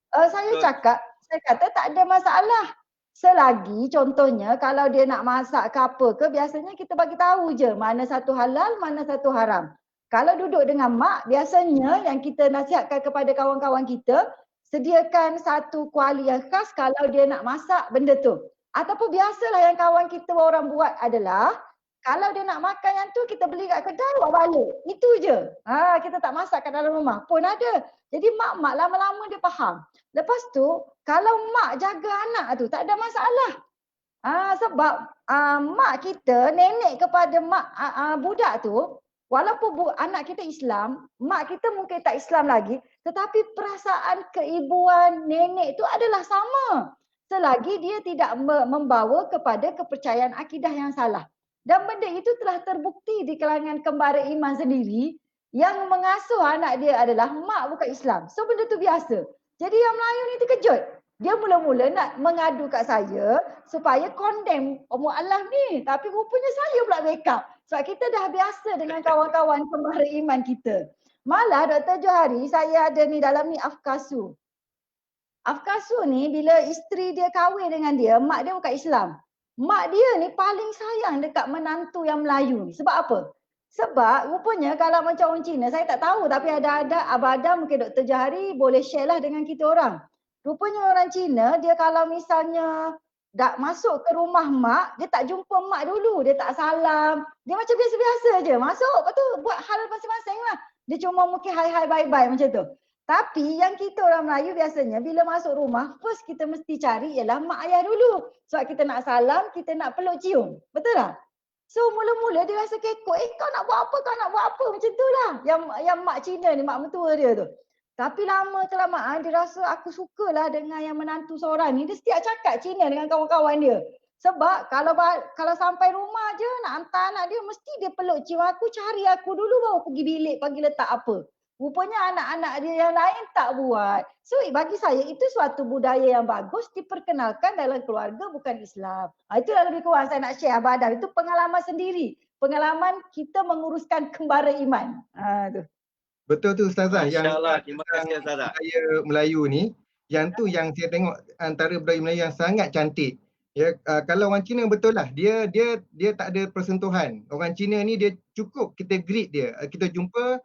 saya cakap, saya kata tak ada masalah. Selagi contohnya kalau dia nak masak ke apa ke, biasanya kita bagi tahu je mana satu halal, mana satu haram. Kalau duduk dengan mak, biasanya yang kita nasihatkan kepada kawan-kawan kita, sediakan satu kuali yang khas kalau dia nak masak benda tu. Ataupun biasalah yang kawan kita orang buat adalah, kalau dia nak makan yang tu, kita beli kat kedai, bawa balik. Itu je. Kita tak masak kat dalam rumah pun ada. Jadi mak-mak lama-lama dia faham. Lepas tu, kalau mak jaga anak tu, tak ada masalah. Sebab mak kita, nenek kepada mak budak tu, walaupun anak kita Islam, mak kita mungkin tak Islam lagi, tetapi perasaan keibuan nenek itu adalah sama. Selagi dia tidak membawa kepada kepercayaan akidah yang salah. Dan benda itu telah terbukti di kalangan kembara iman sendiri, yang mengasuh anak dia adalah mak bukan Islam. So benda tu biasa. Jadi yang Melayu ni terkejut. Dia mula-mula nak mengadu kat saya supaya condemn mu'alaf ni. Tapi rupanya saya pula backup. Sebab kita dah biasa dengan kawan-kawan kembara iman kita. Malah Dr. Johari, saya ada ni dalam ni Afkasu. Afkasu ni bila isteri dia kahwin dengan dia, mak dia bukan Islam. Mak dia ni paling sayang dekat menantu yang Melayu ni. Sebab apa? Sebab rupanya kalau macam orang Cina, saya tak tahu, tapi ada Abang Adam, mungkin Dr. Johari boleh share lah dengan kita orang. Rupanya orang Cina, dia kalau misalnya dah masuk ke rumah mak, dia tak jumpa mak dulu, dia tak salam. Dia macam biasa-biasa je, masuk, lepas tu buat hal masing-masing lah. Dia cuma mungkin hai-hai bye-bye macam tu. Tapi yang kita orang Melayu biasanya bila masuk rumah, first kita mesti cari ialah mak ayah dulu. Sebab kita nak salam, kita nak peluk cium. Betul tak? So mula-mula dia rasa kekok, kau nak buat apa, kau nak buat apa, macam tu lah. Yang mak Cina ni, mak mentua dia tu. Tapi lama kelamaan dia rasa aku sukalah dengan yang menantu seorang ni. Dia setiap cakap Cina dengan kawan-kawan dia. Sebab kalau sampai rumah je nak hantar anak dia, mesti dia peluk cium aku, cari aku dulu baru pergi bilik, pergi letak apa. Rupanya anak-anak dia yang lain tak buat. So bagi saya itu suatu budaya yang bagus diperkenalkan dalam keluarga bukan Islam. Itulah lebih kurang saya nak share Abang Adam. Itu pengalaman sendiri. Pengalaman kita menguruskan kembara iman. Tu. Betul tu Ustazah. InsyaAllah, terima kasih Ustazah. Budaya Melayu ni, yang tu yang saya tengok antara budaya Melayu yang sangat cantik. Ya, kalau orang Cina betul lah, dia tak ada persentuhan. Orang Cina ni dia cukup kita greet dia. Kita jumpa,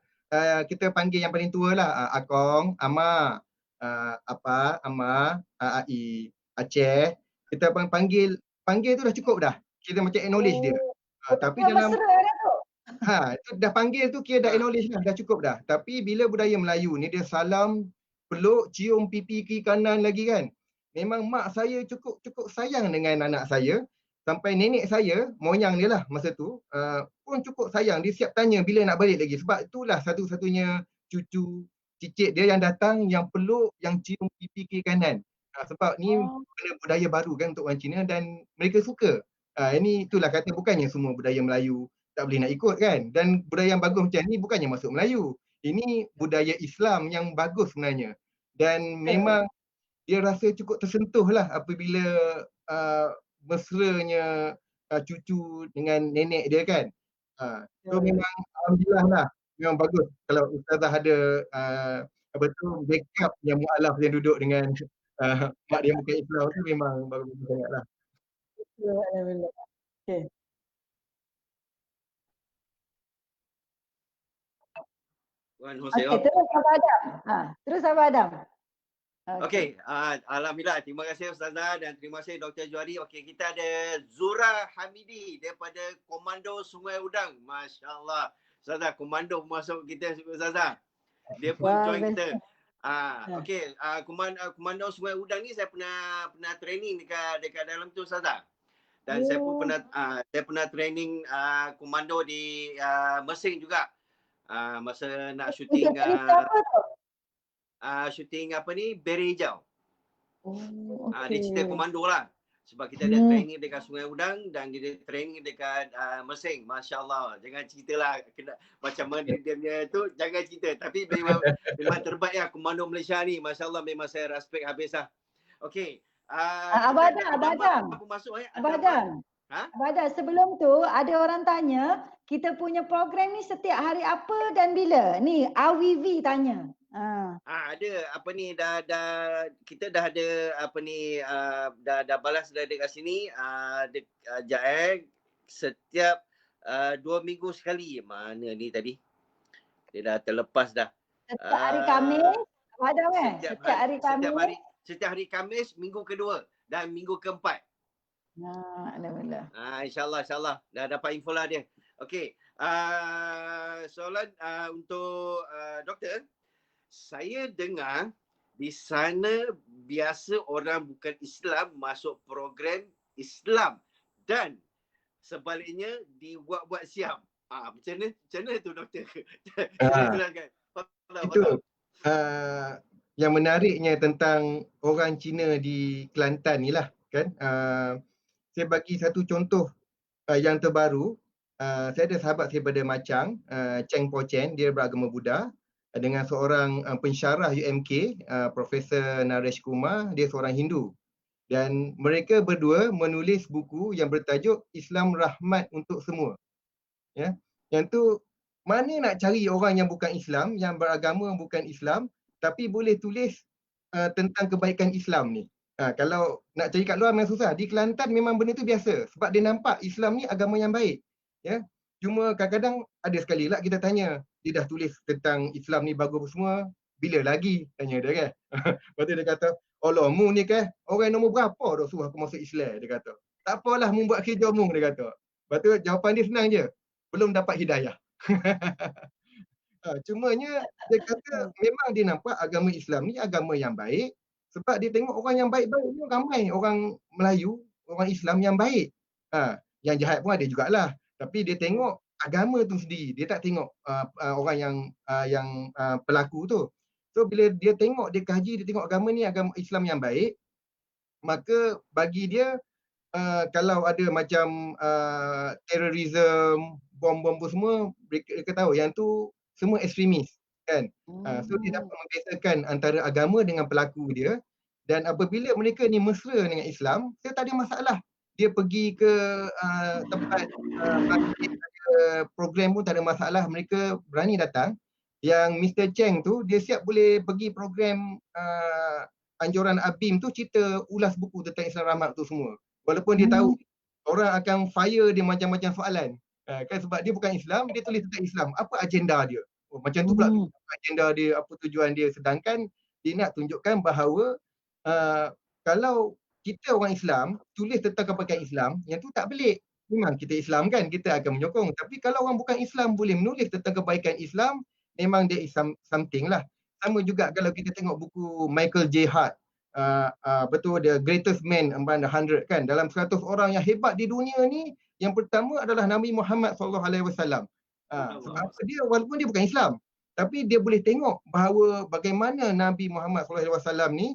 kita panggil yang paling tua lah, Akong, Ama, Apa, Ama, Ai, Aceh. Kita panggil tu dah cukup dah. Kita macam acknowledge dia. Tapi dalam itu dah panggil tu kira dah acknowledge dah cukup dah. Tapi bila budaya Melayu ni dia salam, peluk, cium pipi kiri kanan lagi kan. Memang mak saya cukup sayang dengan anak saya. Sampai nenek saya, moyang dia lah masa tu, pun cukup sayang. Dia siap tanya bila nak balik lagi. Sebab itulah satu-satunya cucu cicit dia yang datang, yang peluk, yang cium pipi kiri kanan. Sebab ni budaya baru kan untuk orang Cina dan mereka suka. Ini itulah kata bukannya semua budaya Melayu tak boleh nak ikut kan. Dan budaya yang bagus macam ni bukannya masuk Melayu. Ini budaya Islam yang bagus sebenarnya. Dan memang dia rasa cukup tersentuh lah apabila mesranya cucu dengan nenek dia kan. So memang alhamdulillah lah. Memang bagus kalau Ustazah ada backup yang mu'alaf yang duduk dengan mak dia bukan Islam tu memang bagus sangat lah. Alhamdulillah. Okay. Terus Abang Adam. Terus Abang Adam. Okey, alhamdulillah. Terima kasih Ustazah dan terima kasih Dr. Johari. Okey, kita ada Zura Hamidi daripada Komando Sungai Udang. Masya-Allah. Ustazah, komando masuk kita Ustazah. Dia pun join kita. Okey, Komando Sungai Udang ni saya pernah training dekat dalam tu Ustazah. Dan saya pun pernah training komando di Mesing juga. Masa nak syuting syuting apa ni, Beri Hijau. Dia cerita komando lah. Sebab kita ada training dekat Sungai Udang dan kita training dekat Mersing. Masya Allah. Jangan ceritalah macam mana dia punya tu. Jangan cerita. Tapi memang terbaik lah komando Malaysia ni. Masya Allah, memang saya respect habis lah. Okey. Abang Adam. Apa masuk Abang Adam. Abang Adam, sebelum tu ada orang tanya, kita punya program ni setiap hari apa dan bila? Ni Awivi tanya. Ada apa ni kita dah ada apa ni dah balas dah dekat sini setiap 2 minggu sekali. Mana ni tadi? Dia dah terlepas dah. Setiap hari Khamis, ada kan? Setiap hari Khamis. Setiap hari Khamis minggu kedua dan minggu keempat. Alhamdulillah. InsyaAllah dah dapat info lah dia. Okey. Soalan untuk doktor. Saya dengar di sana biasa orang bukan Islam masuk program Islam dan sebaliknya dibuat-buat siam. Macam mana tu doktor? Silakan. Itu yang menariknya tentang orang Cina di Kelantan ni lah kan. Saya bagi satu contoh yang terbaru. Saya ada sahabat saya pada Macang, Cheng Po Chen, dia beragama Buddha, dengan seorang pensyarah UMK, Profesor Naresh Kumar, dia seorang Hindu. Dan mereka berdua menulis buku yang bertajuk Islam Rahmat untuk Semua. Ya. Yang tu mana nak cari orang yang bukan Islam, yang beragama bukan Islam, tapi boleh tulis tentang kebaikan Islam ni. Kalau nak cari kat luar memang susah. Di Kelantan memang benda tu biasa sebab dia nampak Islam ni agama yang baik. Ya. Cuma kadang-kadang ada sekali lah kita tanya, dia dah tulis tentang Islam ni bagus semua, bila lagi? Tanya dia kan. Lepas tu dia kata, Allah mu ni kan, orang nombor berapa dah suruh aku masuk Islam, dia kata. Tak apalah mu buat kerja mu, dia kata. Lepas tu jawapan dia senang je, belum dapat hidayah. Cumanya dia kata memang dia nampak agama Islam ni agama yang baik sebab dia tengok orang yang baik-baik ni ramai orang Melayu, orang Islam yang baik. Yang jahat pun ada jugalah. Tapi dia tengok agama tu sendiri, dia tak tengok orang yang pelaku tu. So bila dia tengok, dia kaji, dia tengok agama ni agama Islam yang baik, maka bagi dia kalau ada macam terorisme, bom-bom semua, mereka tahu yang tu semua ekstremis kan. So dia dapat membezakan antara agama dengan pelaku dia, dan apabila mereka ni mesra dengan Islam, saya tak ada masalah. Dia pergi ke tempat program pun tak ada masalah, mereka berani datang. Yang Mr. Cheng tu dia siap boleh pergi program anjuran ABIM tu, cerita ulas buku tentang Islam Rahmat tu semua. Walaupun dia tahu orang akan fire dia macam-macam soalan. Kan sebab dia bukan Islam, dia tulis tentang Islam. Apa agenda dia? Macam tu pula agenda dia, apa tujuan dia. Sedangkan dia nak tunjukkan bahawa kalau kita orang Islam tulis tentang kebaikan Islam, yang tu tak pelik. Memang kita Islam kan, kita akan menyokong. Tapi kalau orang bukan Islam boleh menulis tentang kebaikan Islam, memang dia is something lah. Sama juga kalau kita tengok buku Michael J. Hart, betul, The Greatest Man Among the 100 kan. Dalam 100 orang yang hebat di dunia ni, yang pertama adalah Nabi Muhammad SAW. Sebab dia, walaupun dia bukan Islam, tapi dia boleh tengok bahawa bagaimana Nabi Muhammad SAW ni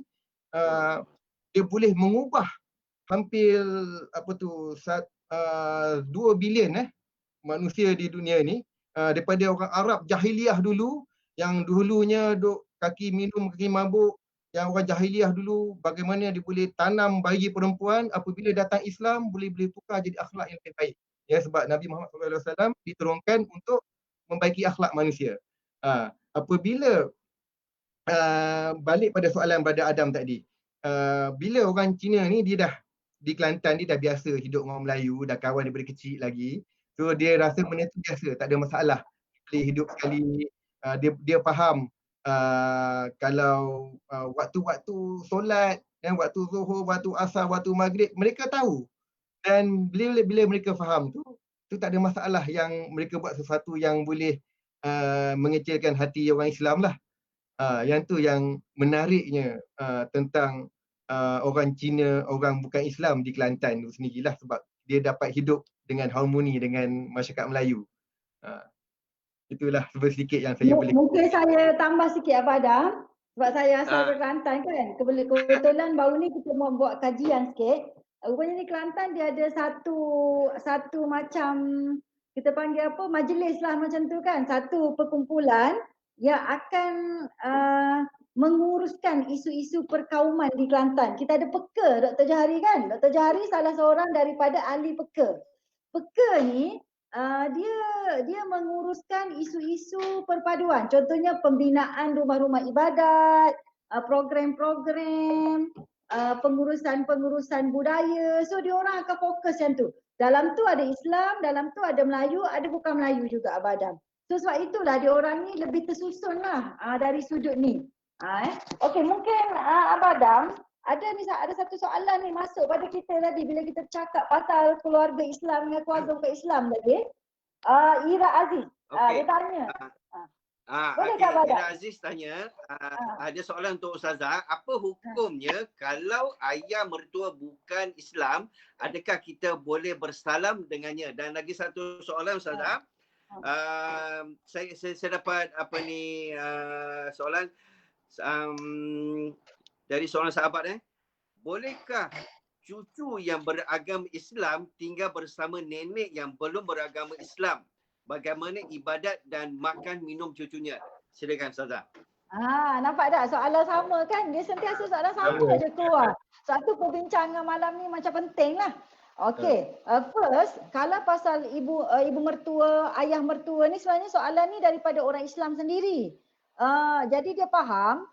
dia boleh mengubah hampir 2 bilion manusia di dunia ni, daripada orang Arab jahiliah dulu yang dulunya duk kaki minum, kaki mabuk, yang orang jahiliah dulu bagaimana dia boleh tanam bagi perempuan, apabila datang Islam boleh tukar jadi akhlak yang lebih baik. Ya, sebab Nabi Muhammad SAW diturunkan untuk membaiki akhlak manusia. Apabila balik pada soalan Brother Adam tadi, bila orang Cina ni dia dah di Kelantan, dia dah biasa hidup dengan orang Melayu, dah kawan daripada kecil lagi. So dia rasa benda tu biasa, tak ada masalah. Boleh hidup sekali, dia faham kalau waktu-waktu solat, waktu Zuhur, waktu Asar, waktu Maghrib, mereka tahu. Dan bila mereka faham tu tak ada masalah yang mereka buat sesuatu yang boleh mengecilkan hati orang Islam lah. Yang tu yang menariknya tentang orang Cina, orang bukan Islam di Kelantan tu sendirilah, sebab dia dapat hidup dengan harmoni dengan masyarakat Melayu. Itulah sedikit yang saya boleh. Mungkin saya tambah sikit Abang Adam, sebab saya asal dari Kelantan kan. Kebetulan baru ni kita mau buat kajian sikit. rupanya di Kelantan dia ada satu macam kita panggil apa, majlis lah macam tu kan, satu perkumpulan yang akan menguruskan isu-isu perkauman di Kelantan. Kita ada peka Dr. Johari kan. Dr. Johari salah seorang daripada ahli peka. Peka ni dia menguruskan isu-isu perpaduan. Contohnya pembinaan rumah-rumah ibadat, program-program, pengurusan-pengurusan budaya. So dia orang akan fokus yang tu. Dalam tu ada Islam, dalam tu ada Melayu, ada bukan Melayu juga Abah Adam. So sebab itulah dia orang ni lebih tersusun lah dari sudut ni. Okey, mungkin Abah Adam ada satu soalan ni masuk pada kita tadi bila kita cakap pasal keluarga Islam dengan keluarga bukan Islam tadi. Ira Aziz, dia tanya. Boleh tak Abah Adam? Ira Aziz tanya, ada soalan untuk Ustazah, apa hukumnya kalau ayah mertua bukan Islam, adakah kita boleh bersalam dengannya? Dan lagi satu soalan Ustazah, saya dapat soalan dari seorang sahabat, bolehkah cucu yang beragama Islam tinggal bersama nenek yang belum beragama Islam? Bagaimana ibadat dan makan minum cucunya? Silakan Ustazah. Nampak tak soalan sama kan? Dia sentiasa soalan sama je keluar. Satu perbincangan malam ni macam penting lah. Okey, first kalau pasal ibu mertua, ayah mertua ni sebenarnya soalan ni daripada orang Islam sendiri. Jadi dia faham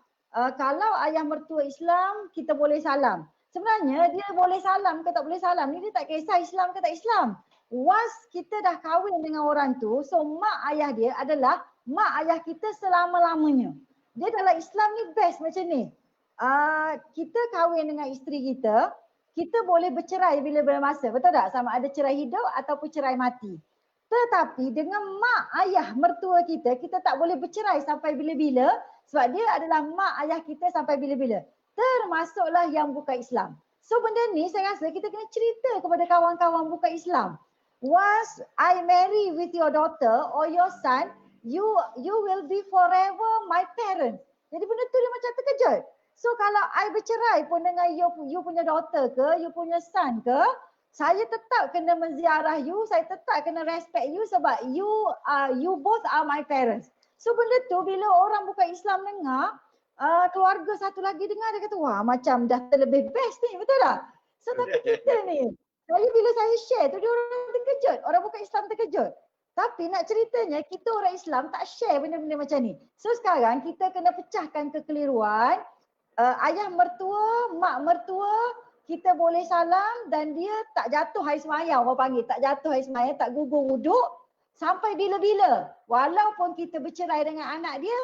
kalau ayah mertua Islam kita boleh salam. Sebenarnya dia boleh salam ke tak boleh salam ni dia tak kisah Islam ke tak Islam. Once kita dah kahwin dengan orang tu, so mak ayah dia adalah mak ayah kita selama-lamanya. Dia dalam Islam ni best macam ni. Kita kahwin dengan isteri kita, kita boleh bercerai bila-bila masa. Betul tak? Sama ada cerai hidup ataupun cerai mati. Tetapi dengan mak ayah mertua kita, kita tak boleh bercerai sampai bila-bila sebab dia adalah mak ayah kita sampai bila-bila. Termasuklah yang bukan Islam. So benda ni saya rasa kita kena cerita kepada kawan-kawan bukan Islam. Once I marry with your daughter or your son, you will be forever my parent. Jadi benda tu dia macam terkejut. So kalau I bercerai pun dengan you punya daughter ke, you punya son ke, saya tetap kena menziarah you, saya tetap kena respect you sebab you both are my parents. So benda tu bila orang bukan Islam dengar, keluarga satu lagi dengar dia kata wah macam dah terlebih best ni, betul tak? So tapi kita ni, bila saya share tu dia orang terkejut, orang bukan Islam terkejut. Tapi nak ceritanya kita orang Islam tak share benda-benda macam ni. So sekarang kita kena pecahkan kekeliruan. Ayah mertua, mak mertua, kita boleh salam dan dia tak jatuh air semayang, orang panggil. Tak jatuh air semayang, tak gugur wuduk sampai bila-bila. Walaupun kita bercerai dengan anak dia,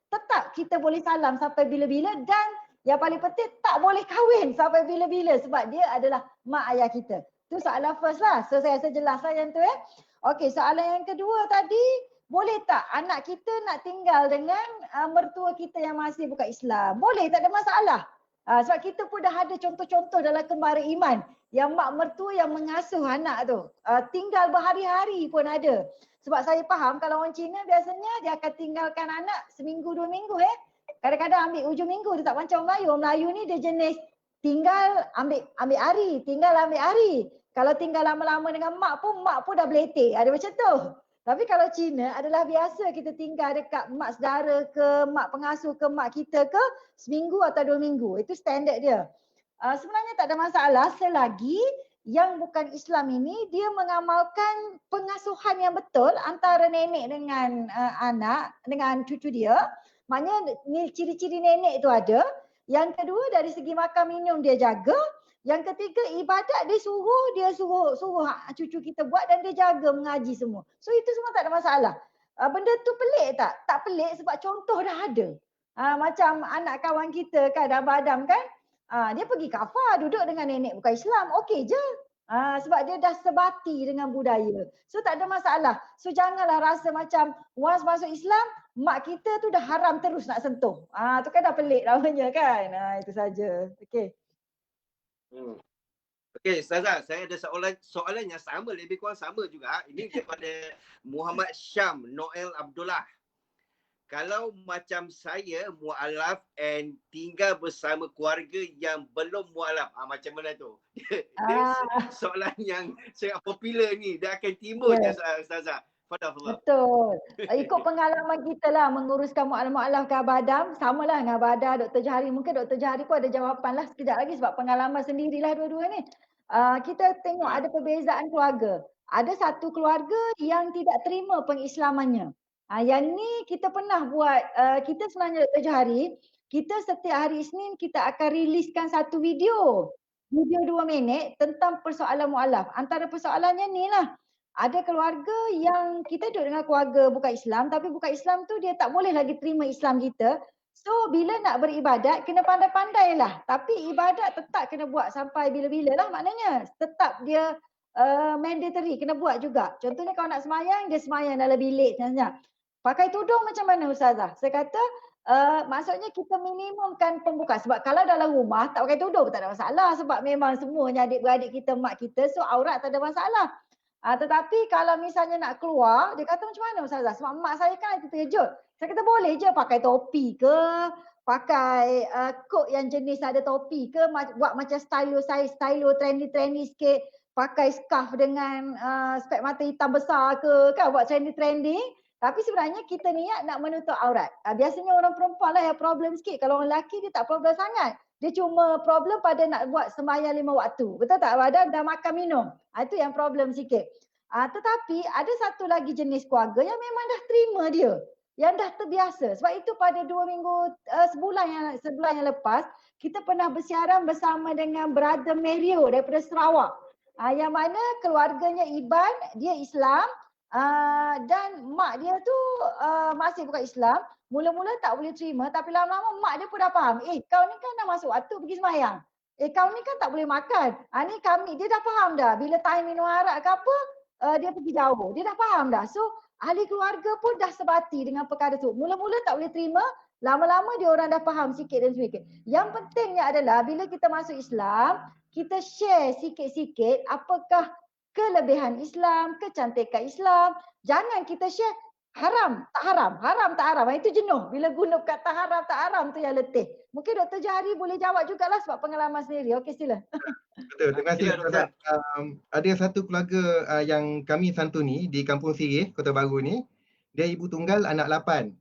tetap kita boleh salam sampai bila-bila dan yang paling penting tak boleh kahwin sampai bila-bila sebab dia adalah mak ayah kita. Tu soalan first lah. So saya rasa jelas lah yang tu Okey, soalan yang kedua tadi, boleh tak anak kita nak tinggal dengan mertua kita yang masih bukan Islam? Boleh, tak ada masalah. Sebab kita pun dah ada contoh-contoh dalam kembara iman yang mak mertua yang mengasuh anak tu. Tinggal berhari-hari pun ada. Sebab saya faham kalau orang Cina biasanya dia akan tinggalkan anak seminggu, 2 minggu Kadang-kadang ambil hujung minggu, dia tak macam Melayu. Orang Melayu ni dia jenis tinggal ambil hari, tinggal ambil hari. Kalau tinggal lama-lama dengan mak pun dah beletek. Ada macam tu. Tapi kalau Cina adalah biasa kita tinggal dekat mak saudara ke, mak pengasuh ke, mak kita ke seminggu atau 2 minggu. Itu standard dia. Sebenarnya tak ada masalah selagi yang bukan Islam ini dia mengamalkan pengasuhan yang betul antara nenek dengan anak, dengan cucu dia. Maknanya ciri-ciri nenek itu ada. Yang kedua dari segi makan minum dia jaga. Yang ketiga ibadat dia suruh cucu kita buat dan dia jaga mengaji semua. So itu semua tak ada masalah. Benda tu pelik tak? Tak pelik sebab contoh dah ada. Macam anak kawan kita kan, Abah Adam kan. Dia pergi kafar duduk dengan nenek bukan Islam. Okey je. Sebab dia dah sebati dengan budaya. So tak ada masalah. So janganlah rasa macam once masuk Islam, mak kita tu dah haram terus nak sentuh. Tu kan dah pelik namanya kan. Itu saja. Okey. Okey, Ustazah, saya ada soalan yang sama, lebih kurang sama juga. Ini daripada Muhammad Syam Noel Abdullah. kalau macam saya mualaf and tinggal bersama keluarga yang belum mualaf, macam mana tu? Dia soalan yang sangat popular ni, dia akan timbul je Ustazah. Fadhal. Betul. Ikut pengalaman kita lah menguruskan mualaf-mualaf ke Abah Adam, samalah dengan Abah Adam, Dr. Johari. Mungkin Dr. Johari pun ada jawapan lah sekejap lagi sebab pengalaman sendirilah dua-dua ni. Kita tengok ada perbezaan keluarga. Ada satu keluarga yang tidak terima pengislamannya. Yang ni kita pernah buat, kita sebenarnya Dr. Johari, kita setiap hari Isnin kita akan riliskan satu video 2 minit tentang persoalan mualaf. Antara persoalannya ni lah. Ada keluarga yang kita duduk dengan keluarga bukan Islam, tapi bukan Islam tu dia tak boleh lagi terima Islam kita. So bila nak beribadat kena pandai-pandai lah. Tapi ibadat tetap kena buat sampai bila-bila lah maknanya. Tetap dia mandatory kena buat juga. Contohnya kalau nak semayang, dia semayang dalam bilik sebenarnya. Pakai tudung macam mana Ustazah? Saya kata maksudnya kita minimumkan pembukaan. Sebab kalau dalam rumah tak pakai tudung tak ada masalah. Sebab memang semuanya adik-beradik kita, mak kita. So aurat tak ada masalah. Tetapi kalau misalnya nak keluar, dia kata macam mana Ustazah? Sebab mak saya kan nanti terkejut. Saya kata boleh je pakai topi ke, pakai coat yang jenis ada topi ke, buat macam stylo trendy sikit, pakai scarf dengan spek mata hitam besar ke, kan buat trendy. Tapi sebenarnya kita niat nak menutup aurat. Biasanya orang perempuan lah yang problem sikit. Kalau orang lelaki dia tak problem sangat. Dia cuma problem pada nak buat sembahyang 5 waktu. Betul tak? Dah makan minum. Itu yang problem sikit. Tetapi ada satu lagi jenis keluarga yang memang dah terima dia. Yang dah terbiasa. Sebab itu pada 2 minggu, sebulan yang lepas, kita pernah bersiaran bersama dengan Brother Mario daripada Sarawak. Yang mana keluarganya Iban, dia Islam. Dan mak dia tu masih bukan Islam. Mula-mula tak boleh terima tapi lama-lama mak dia pun dah faham. Kau ni kan dah masuk waktu pergi semayang. Kau ni kan tak boleh makan. Ni kami, dia dah faham dah. Bila time minum arak ke apa, dia pergi jauh. Dia dah faham dah. So ahli keluarga pun dah sebati dengan perkara tu. Mula-mula tak boleh terima. Lama-lama dia orang dah faham sikit dan sedikit. Yang pentingnya adalah bila kita masuk Islam, kita share sikit-sikit apakah kelebihan Islam, kecantikan Islam. Jangan kita share haram, tak haram, haram, tak haram. Itu jenuh. Bila guna kata haram, tak haram tu yang letih. Mungkin Dr. Johari boleh jawab jugalah sebab pengalaman sendiri. Okey, sila. Betul, terima kasih Ustazah. Ada satu keluarga yang kami santuni di Kampung Sirih, Kota Baru ni. Dia ibu tunggal, anak 8.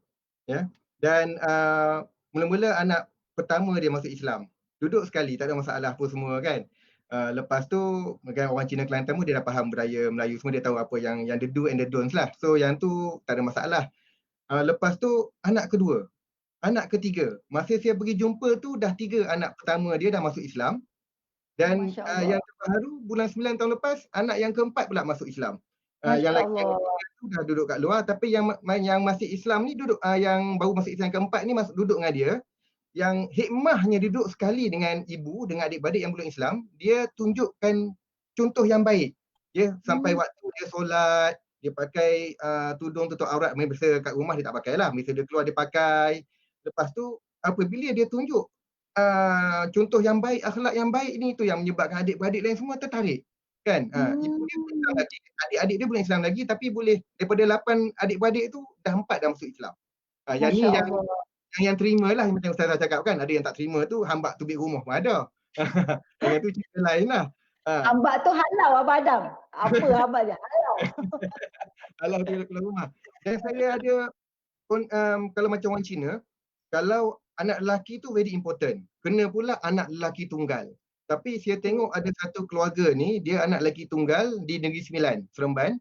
Ya. Dan mula-mula anak pertama dia masuk Islam. Duduk sekali, tak ada masalah apa semua kan. Lepas tu kan orang Cina Kelantan pun dia dah faham budaya Melayu semua, dia tahu apa yang the do and the don'ts lah. So yang tu tak ada masalah. Lepas tu anak kedua, anak ketiga, masa saya pergi jumpa tu dah 3 anak pertama dia dah masuk Islam. Dan yang terbaru bulan 9 tahun lepas anak yang keempat pula masuk Islam. Yang lagi tu dah duduk kat luar, tapi yang masih Islam ni duduk, yang baru masuk Islam keempat ni duduk dengan dia. Yang hikmahnya duduk sekali dengan ibu, dengan adik-beradik yang belum Islam, dia tunjukkan contoh yang baik. Ya, sampai waktu dia solat, dia pakai tudung tutup aurat. Biasa kat rumah dia tak pakai lah. Biasa dia keluar dia pakai. Lepas tu apabila dia tunjuk contoh yang baik, akhlak yang baik ni, tu yang menyebabkan adik-beradik lain semua tertarik. Kan? Ibu dia belum Islam lagi, adik-adik dia belum Islam lagi, tapi boleh daripada 8 adik-beradik tu dah 4 dah masuk Islam. Yang ni yang terima lah, macam Ustazah cakap kan, ada yang tak terima tu hambak tubik rumah pun ada. Yang tu cerita lain lah. Hambak tu halau Abah Adam. Apa hambak dia? Halau. Halau dia keluar rumah. Dan saya ada, kalau macam orang Cina, kalau anak lelaki tu very important. Kena pula anak lelaki tunggal. Tapi saya tengok ada satu keluarga ni, dia anak lelaki tunggal di Negeri Sembilan, Seremban.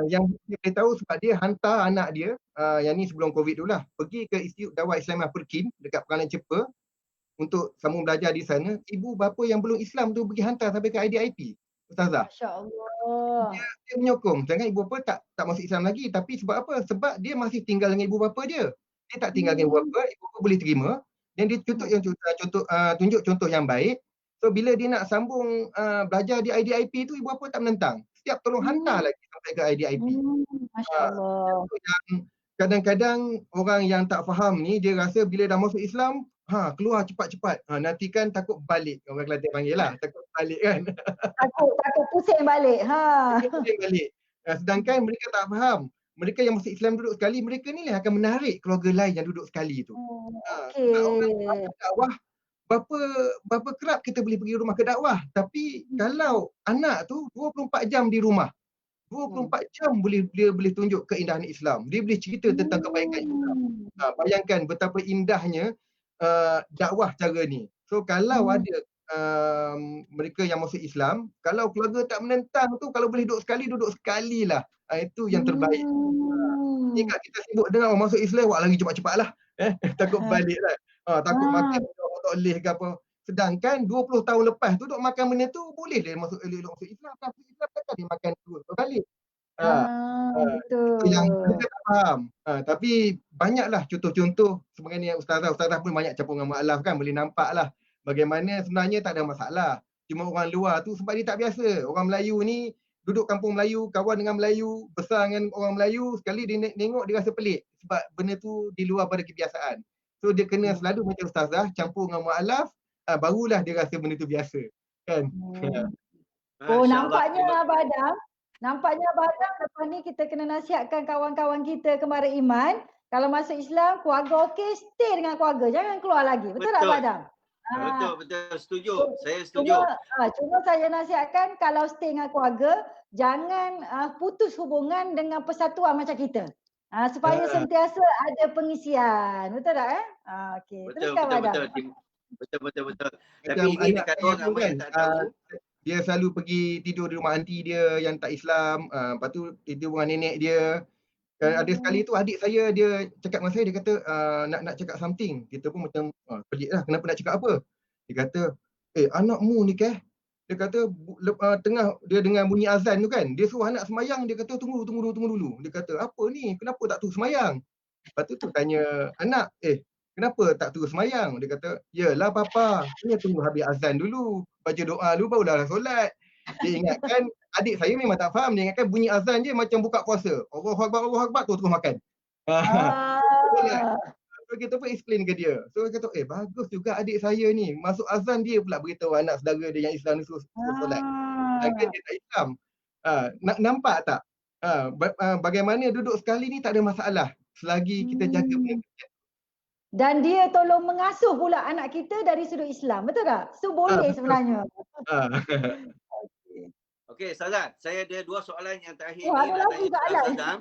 Yang saya boleh tahu sebab dia hantar anak dia, yang ni sebelum COVID dulu lah, pergi ke Institut Dakwah Islamiah Perkim dekat Perangan Cepa untuk sambung belajar di sana. Ibu bapa yang belum Islam tu pergi hantar sampai ke IDIP, Ustazah. Masya-Allah. Dia menyokong. Jangan ibu bapa tak masuk Islam lagi, tapi sebab apa? Sebab dia masih tinggal dengan ibu bapa dia. Dia tak tinggal dengan ibu bapa boleh terima. Dan dia tunjuk contoh yang baik. So bila dia nak sambung belajar di IDIP tu, ibu bapa tak menentang. Setiap tolong hantar lagi sampai ke IDIP. Masya-Allah. Kadang-kadang orang yang tak faham ni, dia rasa bila dah masuk Islam, keluar cepat-cepat. Nanti kan takut balik. Orang Kelantan panggil lah, takut balik kan. Takut pusing balik. Pusing balik. Sedangkan mereka tak faham. mereka yang masuk Islam duduk sekali, mereka ni lah akan menarik keluarga lain yang duduk sekali tu. Oh, Sebab orang okey. dakwah, berapa berapa kerap kita boleh pergi rumah ke dakwah, tapi kalau anak tu 24 jam di rumah, 24 jam dia boleh tunjuk keindahan Islam. Dia boleh cerita tentang kebaikan Islam. Bayangkan betapa indahnya dakwah cara ni. So kalau ada mereka yang masuk Islam, kalau keluarga tak menentang tu, kalau boleh duduk sekali lah. Itu yang terbaik. Ingat kita sibuk dengar orang masuk Islam, awak lari cepat-cepat lah. Takut balik lah. Takut makan tak boleh ke apa. Sedangkan 20 tahun lepas tu duk makan benda tu, boleh dia masuk elok-elok masuk Islam. Tapi Islam takkan dia makan tu balik. Itu yang mereka tak faham. Tapi banyaklah contoh-contoh sebenarnya ustazah pun banyak campur dengan mualaf kan, boleh nampak lah bagaimana sebenarnya tak ada masalah. Cuma orang luar tu sebab dia tak biasa. Orang Melayu ni duduk kampung Melayu, kawan dengan Melayu, besar dengan orang Melayu, sekali dia tengok dia rasa pelik sebab benda tu di luar pada kebiasaan. So dia kena selalu macam ustazah campur dengan mualaf, barulah dia rasa benda tu biasa. Kan? Oh, nampaknya Abang Adam, lepas ni kita kena nasihatkan kawan-kawan kita kemara iman, kalau masuk Islam, keluarga okey, stay dengan keluarga, jangan keluar lagi. Betul tak Abang Adam? Betul, setuju. Saya setuju. Cuma saya nasihatkan kalau stay dengan keluarga, jangan putus hubungan dengan persatuan macam kita. Supaya sentiasa ada pengisian. Betul tak okey. Teruskan Abang Adam. Betul. Tapi ini dekat orang ramai yang tak tahu. Dia selalu pergi tidur di rumah aunty dia yang tak Islam, lepas tu tidur dengan nenek dia. Dan ada sekali tu adik saya dia cakap dengan saya, dia kata nak cakap something. Kita pun macam pelik lah, kenapa nak cakap apa? Dia kata, anakmu ni dia kata tengah dia dengan bunyi azan tu kan, dia suruh anak semayang, dia kata tunggu dulu. Dia kata apa ni, kenapa tak terus semayang? Lepas tu tanya anak, kenapa tak terus semayang? Dia kata, yalah papa, kena tunggu habis azan dulu, baca doa dulu barulah solat. Dia ingatkan, adik saya memang tak faham, dia ingatkan bunyi azan je macam buka puasa. Allahu Akbar, terus makan. So kita pun explain ke dia. So dia kata, bagus juga adik saya ni. Masuk azan dia pula beritahu anak saudara dia yang Islam ni suruh solat. Sedangkan dia tak Islam. Nampak tak? Bagaimana duduk sekali ni tak ada masalah. Selagi kita jaga benda. Dan dia tolong mengasuh pula anak kita dari sudut Islam. Betul tak? So boleh sebenarnya. Okey, Ustazah, saya ada 2 soalan yang terakhir ni nak tanya Ustazah.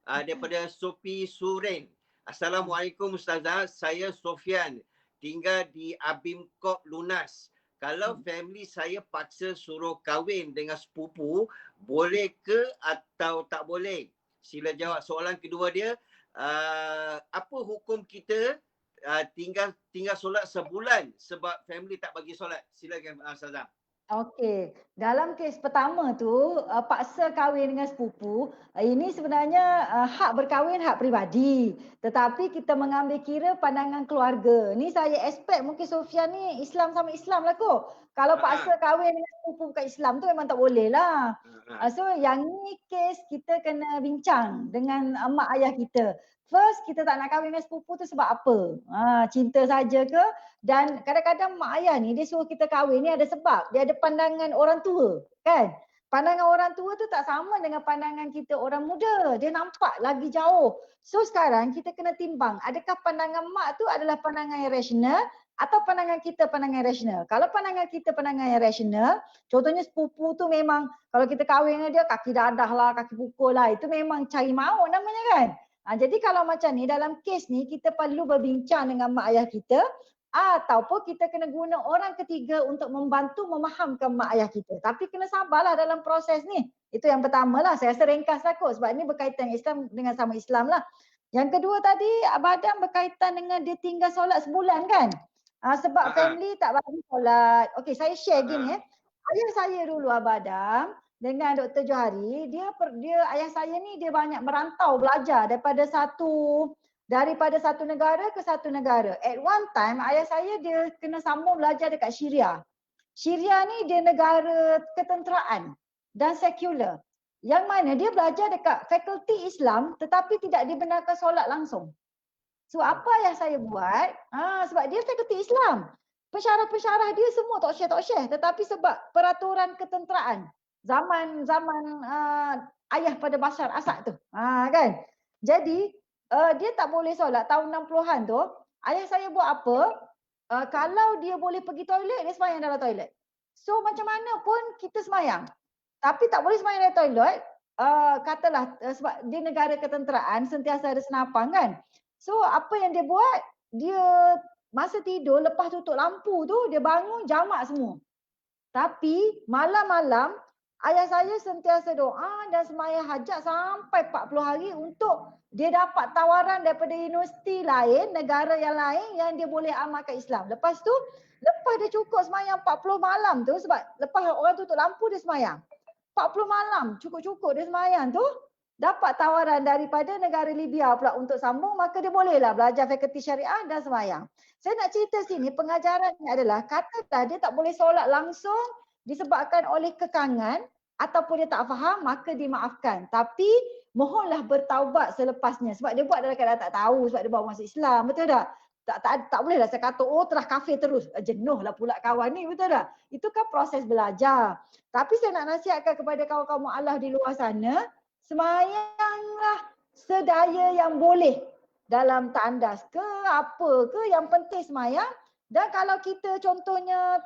Daripada Sophie Suren. Assalamualaikum Ustazah, saya Sofian, tinggal di Abimkop Lunas. Kalau family saya paksa suruh kahwin dengan sepupu, boleh ke atau tak boleh? Sila jawab. Soalan kedua dia, apa hukum kita tinggal solat sebulan sebab family tak bagi solat? Silakan Ustazah. Okey, dalam kes pertama tu paksa kahwin dengan sepupu, ini sebenarnya hak berkahwin hak peribadi. Tetapi kita mengambil kira pandangan keluarga. Ni saya expect mungkin Sofian ni Islam sama Islam lah kot. Kalau paksa kahwin dengan sepupu bukan Islam tu memang tak boleh lah. So yang ni kes kita kena bincang dengan mak ayah kita. First, kita tak nak kahwin dengan sepupu tu sebab apa? Cinta saja ke? Dan kadang-kadang mak ayah ni dia suruh kita kahwin ni ada sebab. Dia ada pandangan orang tua, kan? Pandangan orang tua tu tak sama dengan pandangan kita orang muda. Dia nampak lagi jauh. So sekarang kita kena timbang. Adakah pandangan mak tu adalah pandangan yang rasional atau pandangan kita pandangan yang rasional? Kalau pandangan kita pandangan yang rasional, contohnya sepupu tu memang kalau kita kahwin dengan dia kaki dadah lah, kaki pukul lah. Itu memang cari maut namanya kan? Jadi kalau macam ni, dalam kes ni kita perlu berbincang dengan mak ayah kita ataupun kita kena guna orang ketiga untuk membantu memahamkan mak ayah kita. Tapi kena sabarlah dalam proses ni. Itu yang pertama lah. Saya rasa ringkas lah kot sebab ni berkaitan Islam dengan sama Islam lah. Yang kedua tadi, Abang Adam berkaitan dengan dia tinggal solat sebulan kan? Sebab family tak bagi solat. Okey, saya share gini Ayah saya dulu Abang Adam, dengan Dr. Johari, dia ayah saya ni dia banyak merantau belajar daripada satu negara ke satu negara. At one time ayah saya dia kena sambung belajar dekat Syria. Syria ni dia negara ketenteraan dan sekular. Yang mana dia belajar dekat fakulti Islam tetapi tidak dibenarkan solat langsung. So apa ayah saya buat? Sebab dia fakulti Islam. Pensyarah-pensyarah dia semua tak share. Tetapi sebab peraturan ketenteraan. Zaman ayah pada Bashar Assad tu. Kan? Jadi dia tak boleh solat tahun 60-an tu. Ayah saya buat apa? Kalau dia boleh pergi toilet, dia semayang dalam toilet. So macam mana pun kita semayang. Tapi tak boleh semayang dalam toilet. Katalah sebab di negara ketenteraan sentiasa ada senapan kan. So apa yang dia buat? Dia masa tidur lepas tutup lampu tu dia bangun jamak semua. Tapi malam-malam ayah saya sentiasa doa dan sembahyang hajat sampai 40 hari untuk dia dapat tawaran daripada universiti lain, negara yang lain yang dia boleh amalkan Islam. Lepas tu, lepas dia cukup sembahyang 40 malam tu sebab lepas orang tutup lampu dia sembahyang. 40 malam cukup-cukup dia sembahyang tu dapat tawaran daripada negara Libya pula untuk sambung, maka dia bolehlah belajar fakulti syariah dan sembahyang. Saya nak cerita sini pengajarannya adalah katalah dia tak boleh solat langsung disebabkan oleh kekangan ataupun dia tak faham, maka dimaafkan. Tapi mohonlah bertaubat selepasnya sebab dia buat dalam keadaan tak tahu sebab dia baru masuk Islam, betul tak? Tak bolehlah saya kata telah kafir terus. Jenuhlah pula kawan ni, betul tak? Itu kan proses belajar. Tapi saya nak nasihatkan kepada kawan-kawan mu'alaf di luar sana, semayanglah sedaya yang boleh dalam tandas ke apa ke, yang penting semayang. Dan kalau kita contohnya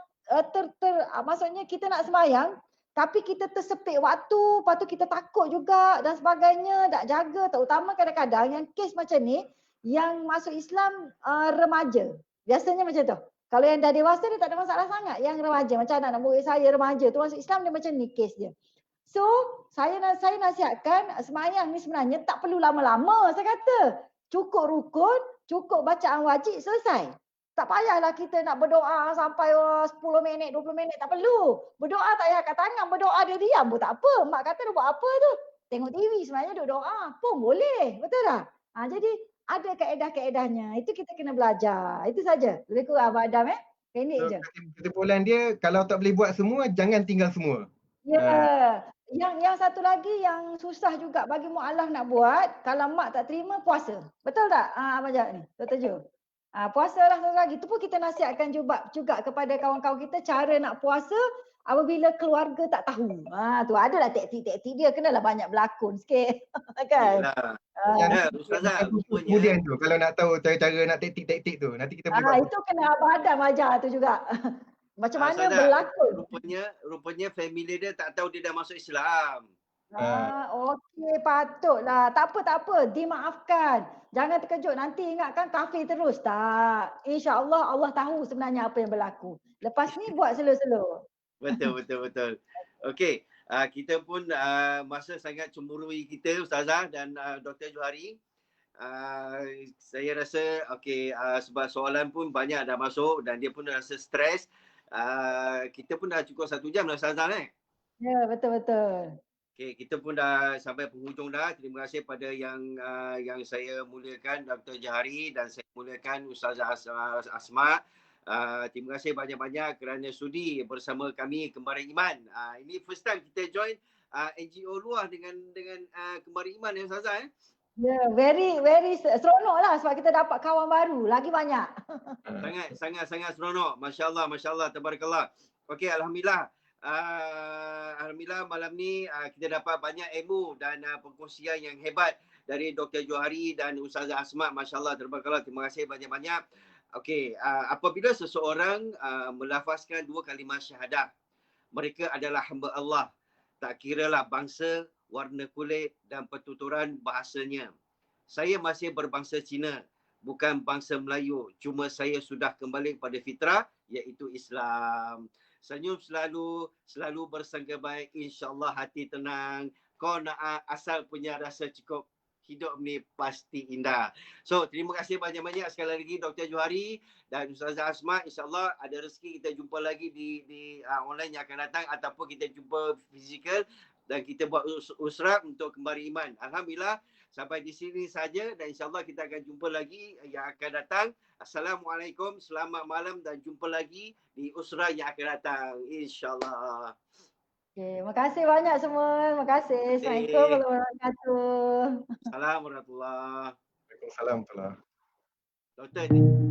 maksudnya kita nak semayang tapi kita tersepit waktu, lepas tu kita takut juga dan sebagainya, tak jaga, terutama kadang-kadang yang kes macam ni yang masuk Islam remaja. Biasanya macam tu. Kalau yang dah dewasa dia tak ada masalah sangat. Yang remaja, macam anak murid saya remaja tu masuk Islam dia macam ni kes dia. So, saya nasihatkan semayang ni sebenarnya tak perlu lama-lama saya kata. Cukup rukun, cukup bacaan wajib, selesai. Tak payahlah kita nak berdoa sampai 10 minit, 20 minit, tak perlu. Berdoa tak payah kat tangan, berdoa dia diam pun tak apa. Mak kata dia buat apa tu? Tengok TV sebenarnya duduk doa pun boleh, betul tak? Jadi ada kaedah-kaedahnya. Itu kita kena belajar. Itu saja. Lebih kurang Abang Adam Pendek je. Kesimpulan dia kalau tak boleh buat semua, jangan tinggal semua. Ya. Yang satu lagi yang susah juga bagi mu'alaf nak buat, kalau mak tak terima puasa. Betul tak? Abang Jad ni, Dr. Jo. Puasa lah satu lagi. Itu pun kita nasihatkan juga kepada kawan-kawan kita cara nak puasa apabila keluarga tak tahu. Tu adalah taktik-taktik dia, kenalah banyak berlakon sikit. Kan? Ustazah, kemudian tu kalau nak tahu cara-cara nak taktik-taktik tu, nanti kita boleh buat. Itu kena Abang Adam ajar tu juga. Macam mana berlakon. Rupanya family dia tak tahu dia dah masuk Islam. Okey, patutlah. Tak apa. Dimaafkan. Jangan terkejut. Nanti ingatkan kafir terus. Tak. InsyaAllah Allah tahu sebenarnya apa yang berlaku. Lepas ni buat slow-slow. Betul. Okey. Kita pun masa sangat cemburui kita Ustazah dan Dr. Johari. Saya rasa sebab soalan pun banyak dah masuk dan dia pun rasa stres. Kita pun dah cukup 1 jam dah Ustazah Ya, betul. Okay, kita pun dah sampai penghujung dah. Terima kasih pada yang saya muliakan Dr. Johari dan saya muliakan Ustazah Asma. Terima kasih banyak-banyak kerana sudi bersama kami Kembara Iman. Ini first time kita join NGO luar dengan Kembara Iman ya Ustazah Ya, very seronok lah sebab kita dapat kawan baru. Lagi banyak. Sangat seronok. Masya Allah, tabarakallah. Okey, Alhamdulillah. Alhamdulillah malam ni kita dapat banyak ilmu dan perkongsian yang hebat dari Dr. Johari dan Ustazah Asma. Masya Allah, tabarakallah. Terima kasih banyak-banyak. Okey, apabila seseorang melafazkan 2 kalimah syahadah, mereka adalah hamba Allah. Tak kiralah bangsa, warna kulit dan pertuturan bahasanya. Saya masih berbangsa Cina, bukan bangsa Melayu. Cuma saya sudah kembali kepada fitrah, iaitu Islam. Senyum selalu bersangka baik, insya-Allah hati tenang. Kau nak asal punya rasa cukup, hidup ni pasti indah. So, terima kasih banyak-banyak sekali lagi Dr. Johari dan Ustazah Asma. InsyaAllah ada rezeki kita jumpa lagi di online yang akan datang ataupun kita jumpa fizikal dan kita buat usrah untuk Kembara Iman. Alhamdulillah, sampai di sini saja dan insyaAllah kita akan jumpa lagi yang akan datang. Assalamualaikum, selamat malam dan jumpa lagi di usrah yang akan datang. InsyaAllah. Okay, terima kasih banyak semua. Terima kasih. Assalamualaikum warahmatullahi wabarakatuh. Assalamualaikum warahmatullahi wabarakatuh. Waalaikumsalam warahmatullahi wabarakatuh. Doktor.